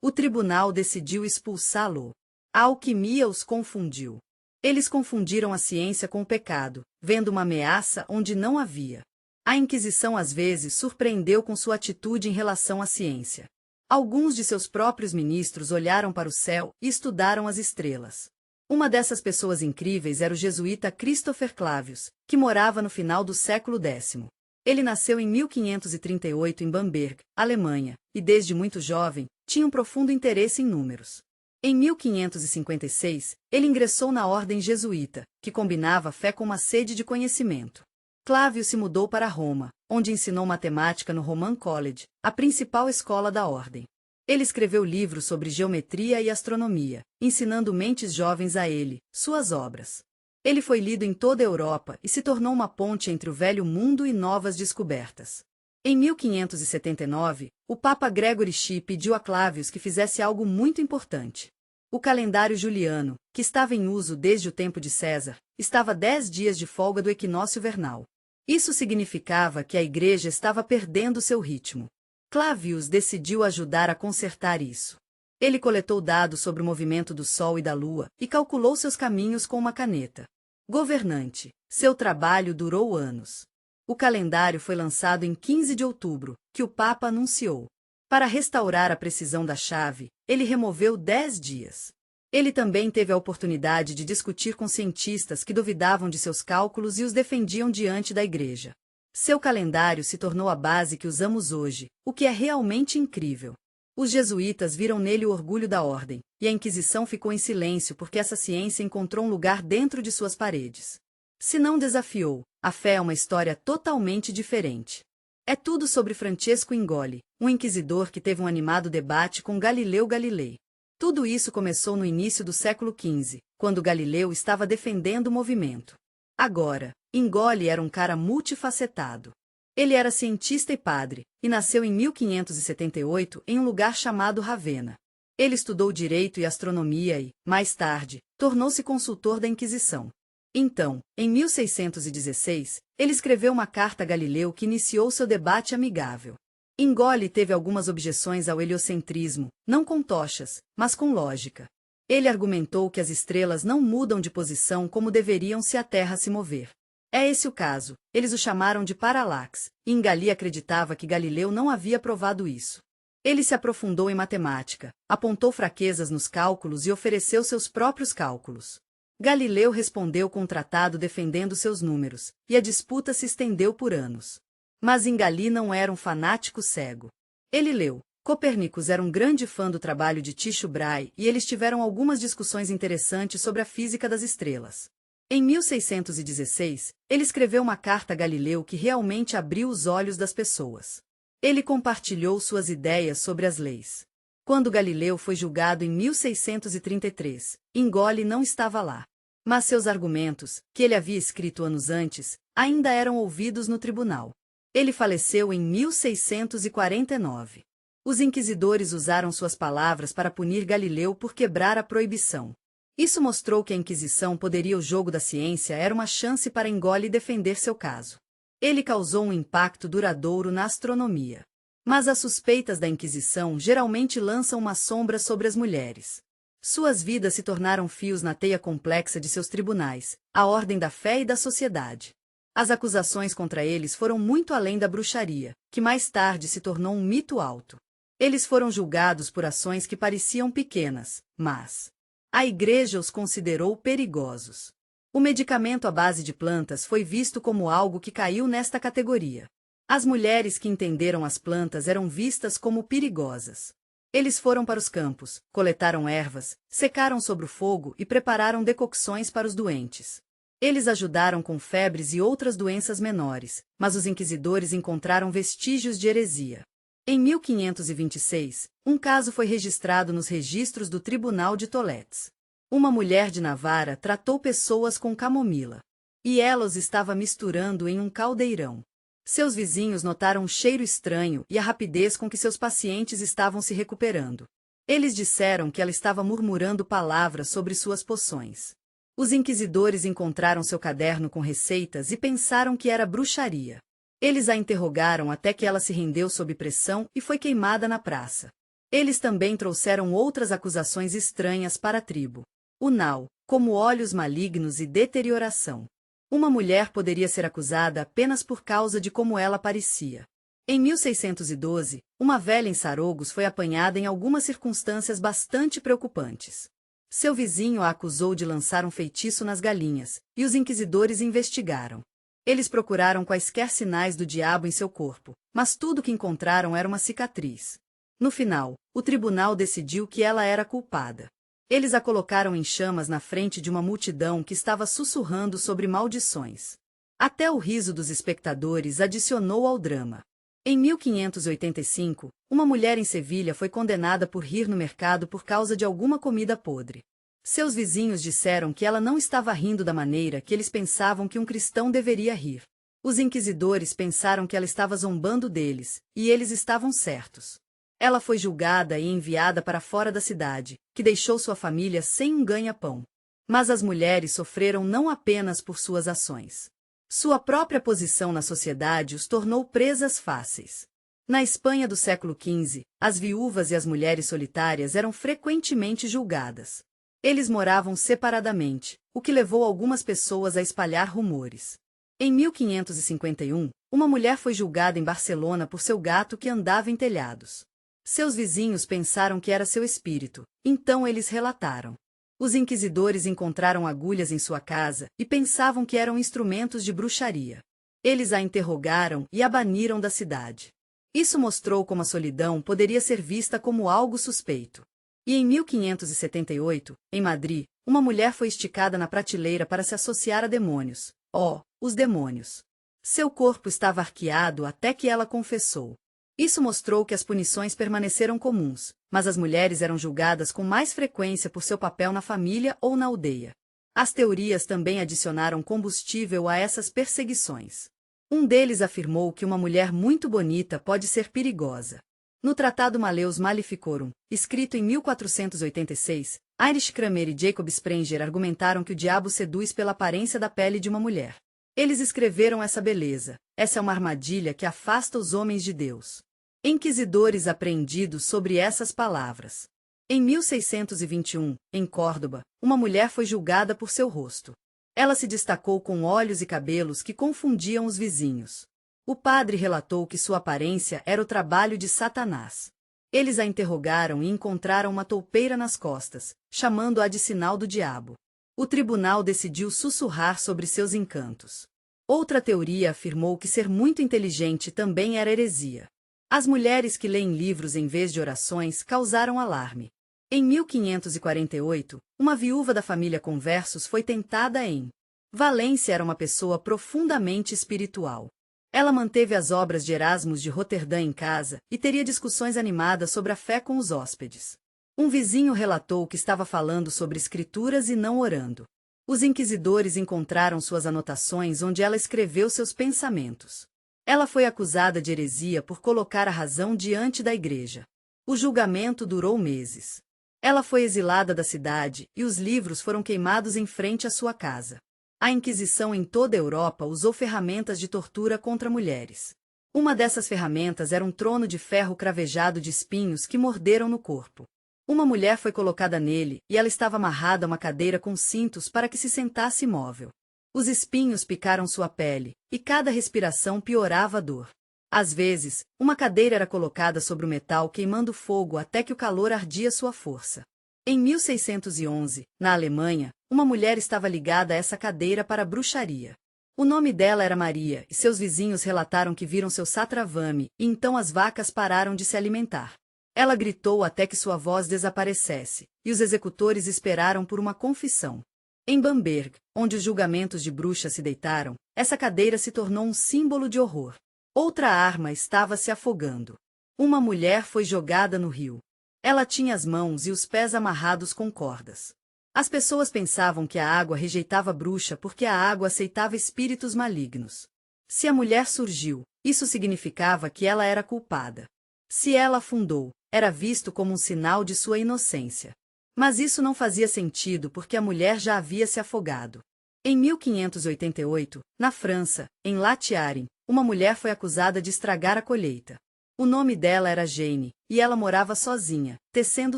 O tribunal decidiu expulsá-lo. A alquimia os confundiu. Eles confundiram a ciência com o pecado, vendo uma ameaça onde não havia. A Inquisição às vezes surpreendeu com sua atitude em relação à ciência. Alguns de seus próprios ministros olharam para o céu e estudaram as estrelas. Uma dessas pessoas incríveis era o jesuíta Christopher Clavius, que morava no final do século X. Ele nasceu em 1538 em Bamberg, Alemanha, e desde muito jovem, tinha um profundo interesse em números. Em 1556, ele ingressou na ordem jesuíta, que combinava fé com uma sede de conhecimento. Clavio se mudou para Roma, onde ensinou matemática no Roman College, a principal escola da ordem. Ele escreveu livros sobre geometria e astronomia, ensinando mentes jovens a ele, suas obras. Ele foi lido em toda a Europa e se tornou uma ponte entre o velho mundo e novas descobertas. Em 1579, o Papa Gregory X pediu a Clavius que fizesse algo muito importante. O calendário juliano, que estava em uso desde o tempo de César, estava 10 dias de folga do equinócio vernal. Isso significava que a Igreja estava perdendo seu ritmo. Clavius decidiu ajudar a consertar isso. Ele coletou dados sobre o movimento do Sol e da Lua e calculou seus caminhos com uma caneta. Governante, seu trabalho durou anos. O calendário foi lançado em 15 de outubro, que o Papa anunciou. Para restaurar a precisão da chave, ele removeu 10 dias. Ele também teve a oportunidade de discutir com cientistas que duvidavam de seus cálculos e os defendiam diante da Igreja. Seu calendário se tornou a base que usamos hoje, o que é realmente incrível. Os jesuítas viram nele o orgulho da ordem, e a Inquisição ficou em silêncio porque essa ciência encontrou um lugar dentro de suas paredes. Se não desafiou, a fé é uma história totalmente diferente. É tudo sobre Francesco Ingoli, um inquisidor que teve um animado debate com Galileu Galilei. Tudo isso começou no início do século XV, quando Galileu estava defendendo o movimento. Agora, Ingoli era um cara multifacetado. Ele era cientista e padre, e nasceu em 1578 em um lugar chamado Ravenna. Ele estudou direito e astronomia e, mais tarde, tornou-se consultor da Inquisição. Então, em 1616, ele escreveu uma carta a Galileu que iniciou seu debate amigável. Ingoli teve algumas objeções ao heliocentrismo, não com tochas, mas com lógica. Ele argumentou que as estrelas não mudam de posição como deveriam se a Terra se mover. É esse o caso, eles o chamaram de paralaxe, e Ingoli acreditava que Galileu não havia provado isso. Ele se aprofundou em matemática, apontou fraquezas nos cálculos e ofereceu seus próprios cálculos. Galileu respondeu com um tratado defendendo seus números, e a disputa se estendeu por anos. Mas Ingoli não era um fanático cego. Ele leu. Copérnicus era um grande fã do trabalho de Tycho Brahe e eles tiveram algumas discussões interessantes sobre a física das estrelas. Em 1616, ele escreveu uma carta a Galileu que realmente abriu os olhos das pessoas. Ele compartilhou suas ideias sobre as leis. Quando Galileu foi julgado em 1633, Ingoli não estava lá. Mas seus argumentos, que ele havia escrito anos antes, ainda eram ouvidos no tribunal. Ele faleceu em 1649. Os inquisidores usaram suas palavras para punir Galileu por quebrar a proibição. Isso mostrou que a Inquisição poderia o jogo da ciência era uma chance para Ingoli defender seu caso. Ele causou um impacto duradouro na astronomia. Mas as suspeitas da Inquisição geralmente lançam uma sombra sobre as mulheres. Suas vidas se tornaram fios na teia complexa de seus tribunais, a ordem da fé e da sociedade. As acusações contra eles foram muito além da bruxaria, que mais tarde se tornou um mito alto. Eles foram julgados por ações que pareciam pequenas, mas a Igreja os considerou perigosos. O medicamento à base de plantas foi visto como algo que caiu nesta categoria. As mulheres que entenderam as plantas eram vistas como perigosas. Eles foram para os campos, coletaram ervas, secaram sobre o fogo e prepararam decocções para os doentes. Eles ajudaram com febres e outras doenças menores, mas os inquisidores encontraram vestígios de heresia. Em 1526, um caso foi registrado nos registros do Tribunal de Toletes. Uma mulher de Navarra tratou pessoas com camomila. E ela os estava misturando em um caldeirão. Seus vizinhos notaram um cheiro estranho e a rapidez com que seus pacientes estavam se recuperando. Eles disseram que ela estava murmurando palavras sobre suas poções. Os inquisidores encontraram seu caderno com receitas e pensaram que era bruxaria. Eles a interrogaram até que ela se rendeu sob pressão e foi queimada na praça. Eles também trouxeram outras acusações estranhas para a tribo. Unal, como olhos malignos e deterioração. Uma mulher poderia ser acusada apenas por causa de como ela parecia. Em 1612, uma velha em Sarogos foi apanhada em algumas circunstâncias bastante preocupantes. Seu vizinho a acusou de lançar um feitiço nas galinhas, e os inquisidores investigaram. Eles procuraram quaisquer sinais do diabo em seu corpo, mas tudo que encontraram era uma cicatriz. No final, o tribunal decidiu que ela era culpada. Eles a colocaram em chamas na frente de uma multidão que estava sussurrando sobre maldições. Até o riso dos espectadores adicionou ao drama. Em 1585, uma mulher em Sevilha foi condenada por rir no mercado por causa de alguma comida podre. Seus vizinhos disseram que ela não estava rindo da maneira que eles pensavam que um cristão deveria rir. Os inquisidores pensaram que ela estava zombando deles, e eles estavam certos. Ela foi julgada e enviada para fora da cidade, que deixou sua família sem um ganha-pão. Mas as mulheres sofreram não apenas por suas ações. Sua própria posição na sociedade os tornou presas fáceis. Na Espanha do século XV, as viúvas e as mulheres solitárias eram frequentemente julgadas. Eles moravam separadamente, o que levou algumas pessoas a espalhar rumores. Em 1551, uma mulher foi julgada em Barcelona por seu gato que andava em telhados. Seus vizinhos pensaram que era seu espírito, então eles relataram. Os inquisidores encontraram agulhas em sua casa e pensavam que eram instrumentos de bruxaria. Eles a interrogaram e a baniram da cidade. Isso mostrou como a solidão poderia ser vista como algo suspeito. E em 1578, em Madrid, uma mulher foi esticada na prateleira para se associar a demônios. Oh, os demônios! Seu corpo estava arqueado até que ela confessou. Isso mostrou que as punições permaneceram comuns, mas as mulheres eram julgadas com mais frequência por seu papel na família ou na aldeia. As teorias também adicionaram combustível a essas perseguições. Um deles afirmou que uma mulher muito bonita pode ser perigosa. No Tratado Malleus Maleficorum, escrito em 1486, Heinrich Kramer e Jacob Sprenger argumentaram que o diabo seduz pela aparência da pele de uma mulher. Eles escreveram essa beleza. Essa é uma armadilha que afasta os homens de Deus. Inquisidores apreendidos sobre essas palavras. Em 1621, em Córdoba, uma mulher foi julgada por seu rosto. Ela se destacou com olhos e cabelos que confundiam os vizinhos. O padre relatou que sua aparência era o trabalho de Satanás. Eles a interrogaram e encontraram uma toupeira nas costas, chamando-a de sinal do diabo. O tribunal decidiu sussurrar sobre seus encantos. Outra teoria afirmou que ser muito inteligente também era heresia. As mulheres que leem livros em vez de orações causaram alarme. Em 1548, uma viúva da família Conversos foi tentada em Valência. Era uma pessoa profundamente espiritual. Ela manteve as obras de Erasmus de Roterdã em casa e teria discussões animadas sobre a fé com os hóspedes. Um vizinho relatou que estava falando sobre escrituras e não orando. Os inquisidores encontraram suas anotações onde ela escreveu seus pensamentos. Ela foi acusada de heresia por colocar a razão diante da igreja. O julgamento durou meses. Ela foi exilada da cidade e os livros foram queimados em frente à sua casa. A Inquisição em toda a Europa usou ferramentas de tortura contra mulheres. Uma dessas ferramentas era um trono de ferro cravejado de espinhos que morderam no corpo. Uma mulher foi colocada nele e ela estava amarrada a uma cadeira com cintos para que se sentasse imóvel. Os espinhos picaram sua pele, e cada respiração piorava a dor. Às vezes, uma cadeira era colocada sobre o metal queimando fogo até que o calor ardia sua força. Em 1611, na Alemanha, uma mulher estava ligada a essa cadeira para a bruxaria. O nome dela era Maria e seus vizinhos relataram que viram seu satravame e então as vacas pararam de se alimentar. Ela gritou até que sua voz desaparecesse, e os executores esperaram por uma confissão. Em Bamberg, onde os julgamentos de bruxas se deitaram, essa cadeira se tornou um símbolo de horror. Outra arma estava se afogando. Uma mulher foi jogada no rio. Ela tinha as mãos e os pés amarrados com cordas. As pessoas pensavam que a água rejeitava a bruxa porque a água aceitava espíritos malignos. Se a mulher surgiu, isso significava que ela era culpada. Se ela afundou, era visto como um sinal de sua inocência. Mas isso não fazia sentido porque a mulher já havia se afogado. Em 1588, na França, em Latiarin, uma mulher foi acusada de estragar a colheita. O nome dela era Jane, e ela morava sozinha, tecendo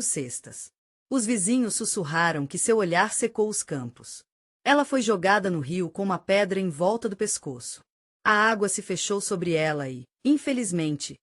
cestas. Os vizinhos sussurraram que seu olhar secou os campos. Ela foi jogada no rio com uma pedra em volta do pescoço. A água se fechou sobre ela e, infelizmente,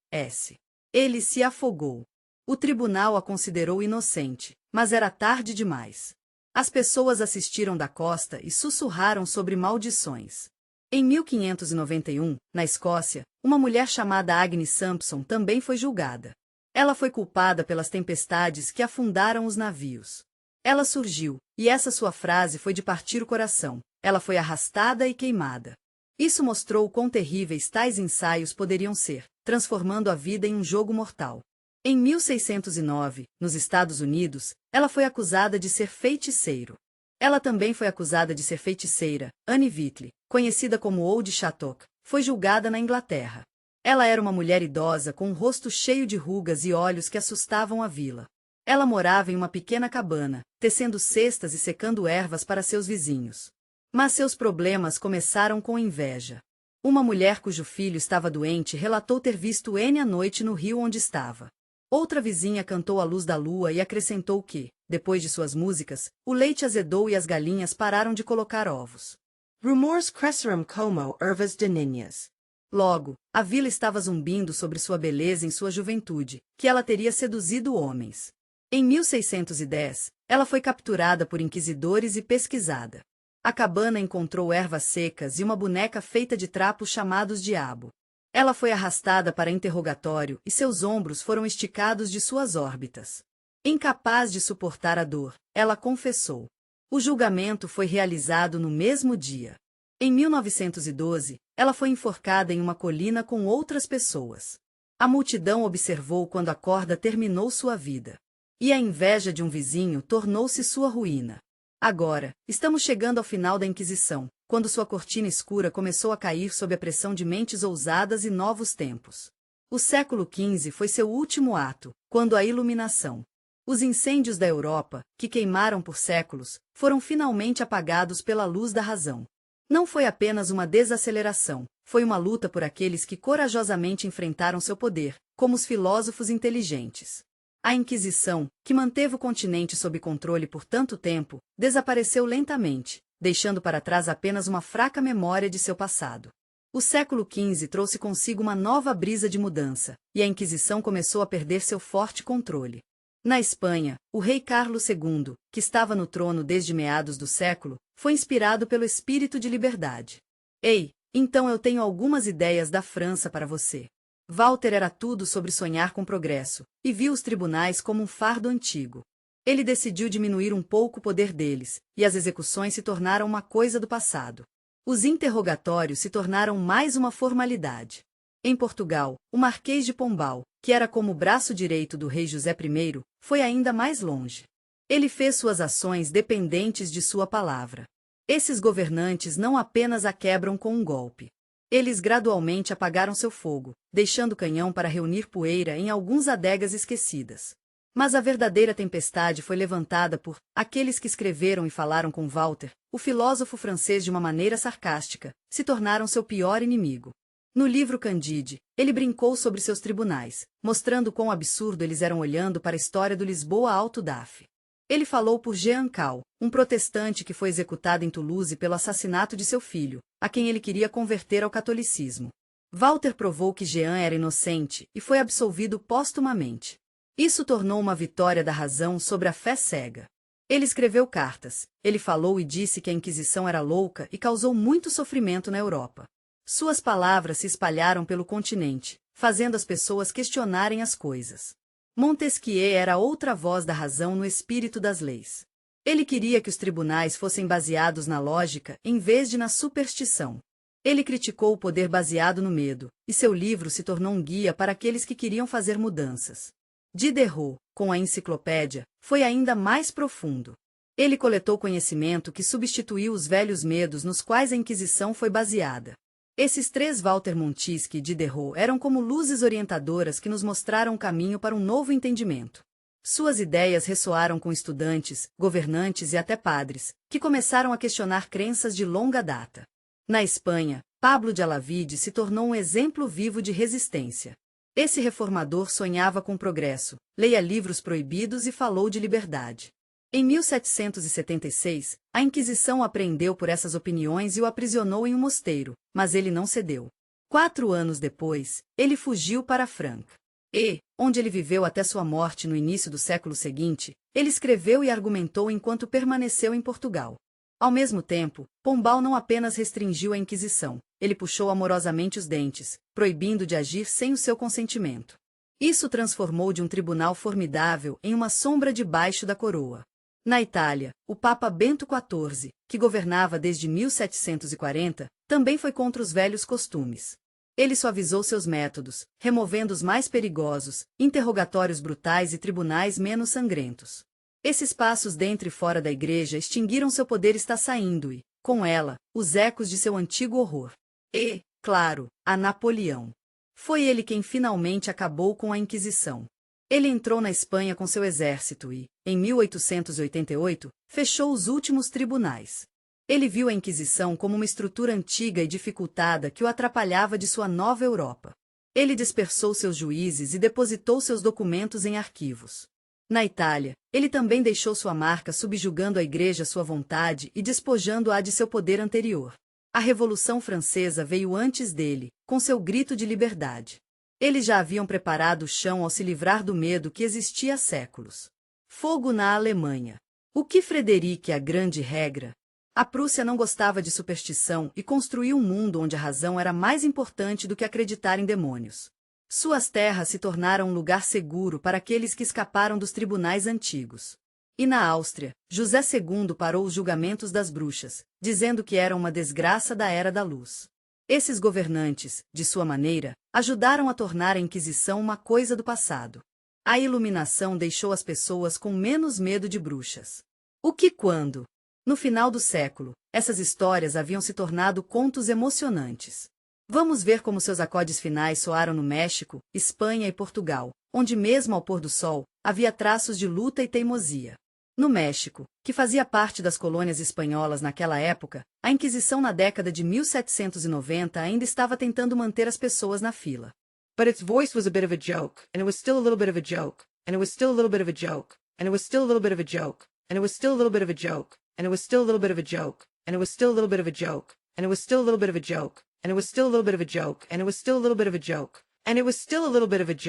ele se afogou. O tribunal a considerou inocente, mas era tarde demais. As pessoas assistiram da costa e sussurraram sobre maldições. Em 1591, na Escócia, uma mulher chamada Agnes Sampson também foi julgada. Ela foi culpada pelas tempestades que afundaram os navios. Ela surgiu, e essa sua frase foi de partir o coração. Ela foi arrastada e queimada. Isso mostrou quão terríveis tais ensaios poderiam ser, transformando a vida em um jogo mortal. Em 1609, nos Estados Unidos, ela foi acusada de ser feiticeiro. Ela também foi acusada de ser feiticeira. Anne Whitley, conhecida como Old Shattuck, foi julgada na Inglaterra. Ela era uma mulher idosa com um rosto cheio de rugas e olhos que assustavam a vila. Ela morava em uma pequena cabana, tecendo cestas e secando ervas para seus vizinhos. Mas seus problemas começaram com inveja. Uma mulher cujo filho estava doente relatou ter visto Anne à noite no rio onde estava. Outra vizinha cantou à luz da lua e acrescentou que, depois de suas músicas, o leite azedou e as galinhas pararam de colocar ovos. Rumores cresceram como ervas daninhas. Logo, a vila estava zumbindo sobre sua beleza em sua juventude, que ela teria seduzido homens. Em 1610, ela foi capturada por inquisidores e pesquisada. A cabana encontrou ervas secas e uma boneca feita de trapos chamados diabo. Ela foi arrastada para interrogatório e seus ombros foram esticados de suas órbitas. Incapaz de suportar a dor, ela confessou. O julgamento foi realizado no mesmo dia. Em 1912, ela foi enforcada em uma colina com outras pessoas. A multidão observou quando a corda terminou sua vida. E a inveja de um vizinho tornou-se sua ruína. Agora, estamos chegando ao final da Inquisição, quando sua cortina escura começou a cair sob a pressão de mentes ousadas e novos tempos. O século XV foi seu último ato, quando a Iluminação. Os incêndios da Europa, que queimaram por séculos, foram finalmente apagados pela luz da razão. Não foi apenas uma desaceleração, foi uma luta por aqueles que corajosamente enfrentaram seu poder, como os filósofos inteligentes. A Inquisição, que manteve o continente sob controle por tanto tempo, desapareceu lentamente, deixando para trás apenas uma fraca memória de seu passado. O século XV trouxe consigo uma nova brisa de mudança, e a Inquisição começou a perder seu forte controle. Na Espanha, o rei Carlos II, que estava no trono desde meados do século, foi inspirado pelo espírito de liberdade. Ei, então eu tenho algumas ideias da França para você. Walter era tudo sobre sonhar com progresso, e viu os tribunais como um fardo antigo. Ele decidiu diminuir um pouco o poder deles, e as execuções se tornaram uma coisa do passado. Os interrogatórios se tornaram mais uma formalidade. Em Portugal, o Marquês de Pombal, que era como o braço direito do rei José I, foi ainda mais longe. Ele fez suas ações dependentes de sua palavra. Esses governantes não apenas a quebram com um golpe. Eles gradualmente apagaram seu fogo, deixando o canhão para reunir poeira em algumas adegas esquecidas. Mas a verdadeira tempestade foi levantada por aqueles que escreveram e falaram com Walter, o filósofo francês de uma maneira sarcástica, se tornaram seu pior inimigo. No livro Candide, ele brincou sobre seus tribunais, mostrando quão absurdo eles eram olhando para a história do Lisboa Alto Daf. Ele falou por Jean Cal, um protestante que foi executado em Toulouse pelo assassinato de seu filho, a quem ele queria converter ao catolicismo. Walter provou que Jean era inocente e foi absolvido póstumamente. Isso tornou uma vitória da razão sobre a fé cega. Ele escreveu cartas, ele falou e disse que a Inquisição era louca e causou muito sofrimento na Europa. Suas palavras se espalharam pelo continente, fazendo as pessoas questionarem as coisas. Montesquieu era outra voz da razão no espírito das leis. Ele queria que os tribunais fossem baseados na lógica em vez de na superstição. Ele criticou o poder baseado no medo, e seu livro se tornou um guia para aqueles que queriam fazer mudanças. Diderot, com a enciclopédia, foi ainda mais profundo. Ele coletou conhecimento que substituiu os velhos medos nos quais a Inquisição foi baseada. Esses três, Walter, Montesquieu e Diderot, eram como luzes orientadoras que nos mostraram o caminho para um novo entendimento. Suas ideias ressoaram com estudantes, governantes e até padres, que começaram a questionar crenças de longa data. Na Espanha, Pablo de Alavide se tornou um exemplo vivo de resistência. Esse reformador sonhava com progresso, leia livros proibidos e falou de liberdade. Em 1776, a Inquisição o apreendeu por essas opiniões e o aprisionou em um mosteiro, mas ele não cedeu. 4 anos depois, ele fugiu para Franca. E, onde ele viveu até sua morte no início do século seguinte, ele escreveu e argumentou enquanto permaneceu em Portugal. Ao mesmo tempo, Pombal não apenas restringiu a Inquisição, ele puxou amorosamente os dentes, proibindo de agir sem o seu consentimento. Isso transformou de um tribunal formidável em uma sombra debaixo da coroa. Na Itália, o Papa Bento XIV, que governava desde 1740, também foi contra os velhos costumes. Ele suavizou seus métodos, removendo os mais perigosos, interrogatórios brutais e tribunais menos sangrentos. Esses passos dentro e fora da igreja extinguiram seu poder está saindo e, com ela, os ecos de seu antigo horror. E, claro, a Napoleão. Foi ele quem finalmente acabou com a Inquisição. Ele entrou na Espanha com seu exército e, em 1888, fechou os últimos tribunais. Ele viu a Inquisição como uma estrutura antiga e dificultada que o atrapalhava de sua nova Europa. Ele dispersou seus juízes e depositou seus documentos em arquivos. Na Itália, ele também deixou sua marca subjugando a Igreja à sua vontade e despojando-a de seu poder anterior. A Revolução Francesa veio antes dele, com seu grito de liberdade. Eles já haviam preparado o chão ao se livrar do medo que existia há séculos. Fogo na Alemanha. O que Frederic a Grande regra? A Prússia não gostava de superstição e construiu um mundo onde a razão era mais importante do que acreditar em demônios. Suas terras se tornaram um lugar seguro para aqueles que escaparam dos tribunais antigos. E na Áustria, José II parou os julgamentos das bruxas, dizendo que eram uma desgraça da Era da Luz. Esses governantes, de sua maneira, ajudaram a tornar a Inquisição uma coisa do passado. A Iluminação deixou as pessoas com menos medo de bruxas. O que quando? No final do século, essas histórias haviam se tornado contos emocionantes. Vamos ver como seus acordes finais soaram no México, Espanha e Portugal, onde mesmo ao pôr do sol, havia traços de luta e teimosia. No México, que fazia parte das colônias espanholas naquela época, a Inquisição na década de 1790 ainda estava tentando manter as pessoas na fila. But its voice was a bit of a joke, and it was still a little bit of a joke, and it was still a little bit of a joke, and it was still a little bit of a joke, and it was still a little bit of a joke, and it was still a little bit of a joke, and it was still a little bit of a joke, and it was still a little bit of a joke, and it was still a little bit of a joke, and it was still a little bit of a joke, and it was still a little bit of a joke,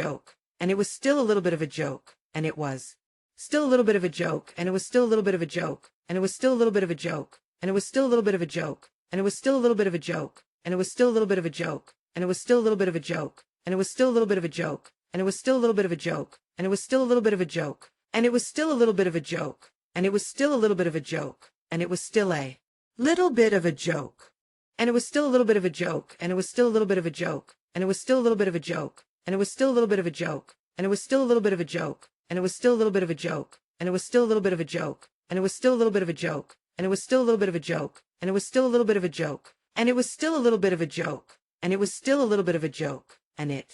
and it was still a little bit of a joke, and it was still a little bit of a joke, and it was still a little bit of a joke, and it was still a little bit of a joke, and it was still a little bit of a joke, and it was still a little bit of a joke, and it was still a little bit of a joke, and it was still a little bit of a joke, and it was still a little bit of a joke, and it was still a little bit of a joke, and it was still a little bit of a joke, and it was still a little bit of a joke, and it was still a little bit of a joke, and it was still a little bit of a joke, and it was still a little bit of a joke, and it was still a little bit of a joke, and it was still a little bit of a joke, and it was still a little bit of a joke, and it was still a little bit of a joke, and it was still a little bit of a joke, and it was still a little bit of a joke, and it was still a little bit of a joke, and it was still a little bit of a joke, and it was still a little bit of a joke, and it was still a little bit of a joke, and it was still a little bit of a joke, and it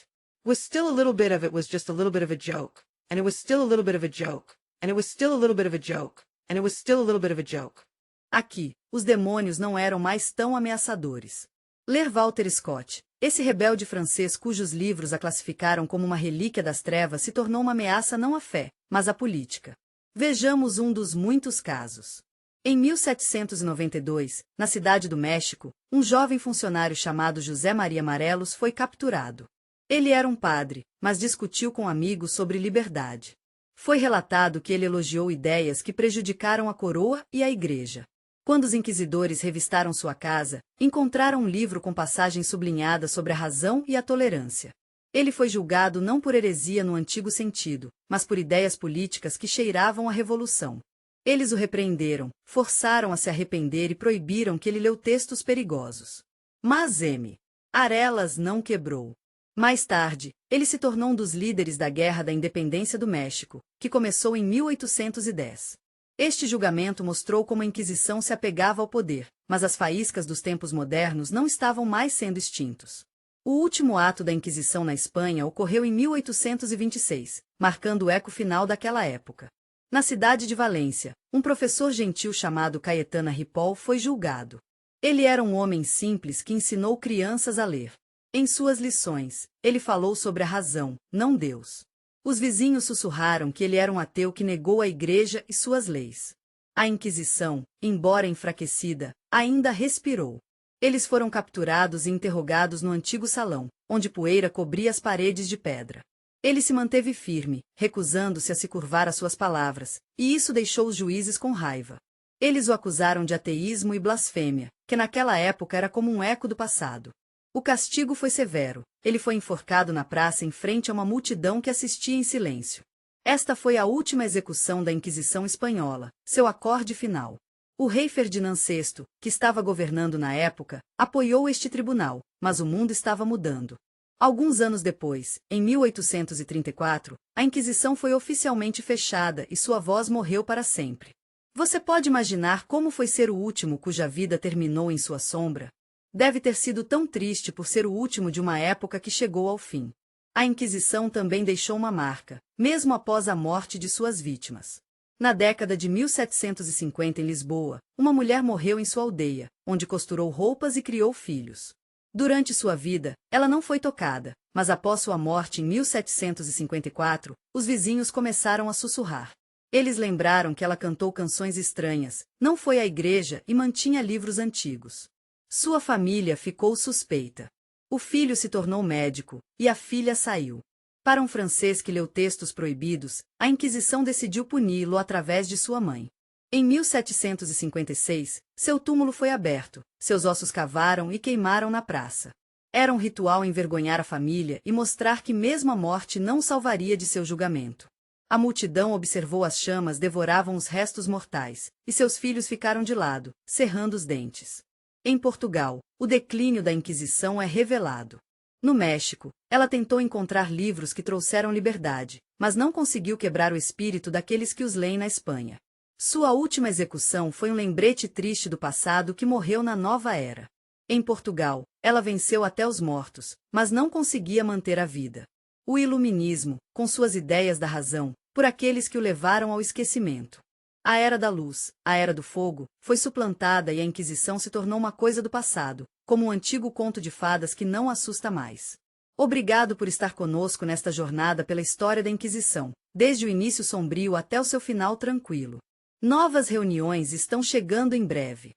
was still a little bit of it was just a little bit of a joke, and it was still a little bit of a joke, and it was still a little bit of a joke, and it was still a little bit of a joke. Aqui, os demônios não eram mais tão ameaçadores. Ler Walter Scott, esse rebelde francês cujos livros a classificaram como uma relíquia das trevas se tornou uma ameaça não à fé, mas à política. Vejamos um dos muitos casos. Em 1792, na cidade do México, um jovem funcionário chamado José Maria Morelos foi capturado. Ele era um padre, mas discutiu com amigos sobre liberdade. Foi relatado que ele elogiou ideias que prejudicaram a coroa e a igreja. Quando os inquisidores revistaram sua casa, encontraram um livro com passagens sublinhadas sobre a razão e a tolerância. Ele foi julgado não por heresia no antigo sentido, mas por ideias políticas que cheiravam a revolução. Eles o repreenderam, forçaram a se arrepender e proibiram que ele leu textos perigosos. Mas M. Arelas não quebrou. Mais tarde, ele se tornou um dos líderes da Guerra da Independência do México, que começou em 1810. Este julgamento mostrou como a Inquisição se apegava ao poder, mas as faíscas dos tempos modernos não estavam mais sendo extintos. O último ato da Inquisição na Espanha ocorreu em 1826, marcando o eco final daquela época. Na cidade de Valência, um professor gentil chamado Cayetana Ripoll foi julgado. Ele era um homem simples que ensinou crianças a ler. Em suas lições, ele falou sobre a razão, não Deus. Os vizinhos sussurraram que ele era um ateu que negou a igreja e suas leis. A Inquisição, embora enfraquecida, ainda respirou. Eles foram capturados e interrogados no antigo salão, onde poeira cobria as paredes de pedra. Ele se manteve firme, recusando-se a se curvar às suas palavras, e isso deixou os juízes com raiva. Eles o acusaram de ateísmo e blasfêmia, que naquela época era como um eco do passado. O castigo foi severo. Ele foi enforcado na praça em frente a uma multidão que assistia em silêncio. Esta foi a última execução da Inquisição Espanhola, seu acorde final. O rei Ferdinand VI, que estava governando na época, apoiou este tribunal, mas o mundo estava mudando. Alguns anos depois, em 1834, a Inquisição foi oficialmente fechada e sua voz morreu para sempre. Você pode imaginar como foi ser o último cuja vida terminou em sua sombra? Deve ter sido tão triste por ser o último de uma época que chegou ao fim. A Inquisição também deixou uma marca, mesmo após a morte de suas vítimas. Na década de 1750 em Lisboa, uma mulher morreu em sua aldeia, onde costurou roupas e criou filhos. Durante sua vida, ela não foi tocada, mas após sua morte em 1754, os vizinhos começaram a sussurrar. Eles lembraram que ela cantou canções estranhas, não foi à igreja e mantinha livros antigos. Sua família ficou suspeita. O filho se tornou médico, e a filha saiu. Para um francês que leu textos proibidos, a Inquisição decidiu puni-lo através de sua mãe. Em 1756, seu túmulo foi aberto, seus ossos cavaram e queimaram na praça. Era um ritual envergonhar a família e mostrar que mesmo a morte não o salvaria de seu julgamento. A multidão observou as chamas devoravam os restos mortais, e seus filhos ficaram de lado, cerrando os dentes. Em Portugal, o declínio da Inquisição é revelado. No México, ela tentou encontrar livros que trouxeram liberdade, mas não conseguiu quebrar o espírito daqueles que os leem na Espanha. Sua última execução foi um lembrete triste do passado que morreu na nova era. Em Portugal, ela venceu até os mortos, mas não conseguia manter a vida. O Iluminismo, com suas ideias da razão, por aqueles que o levaram ao esquecimento. A Era da Luz, a Era do Fogo, foi suplantada e a Inquisição se tornou uma coisa do passado, como um antigo conto de fadas que não assusta mais. Obrigado por estar conosco nesta jornada pela história da Inquisição, desde o início sombrio até o seu final tranquilo. Novas reuniões estão chegando em breve.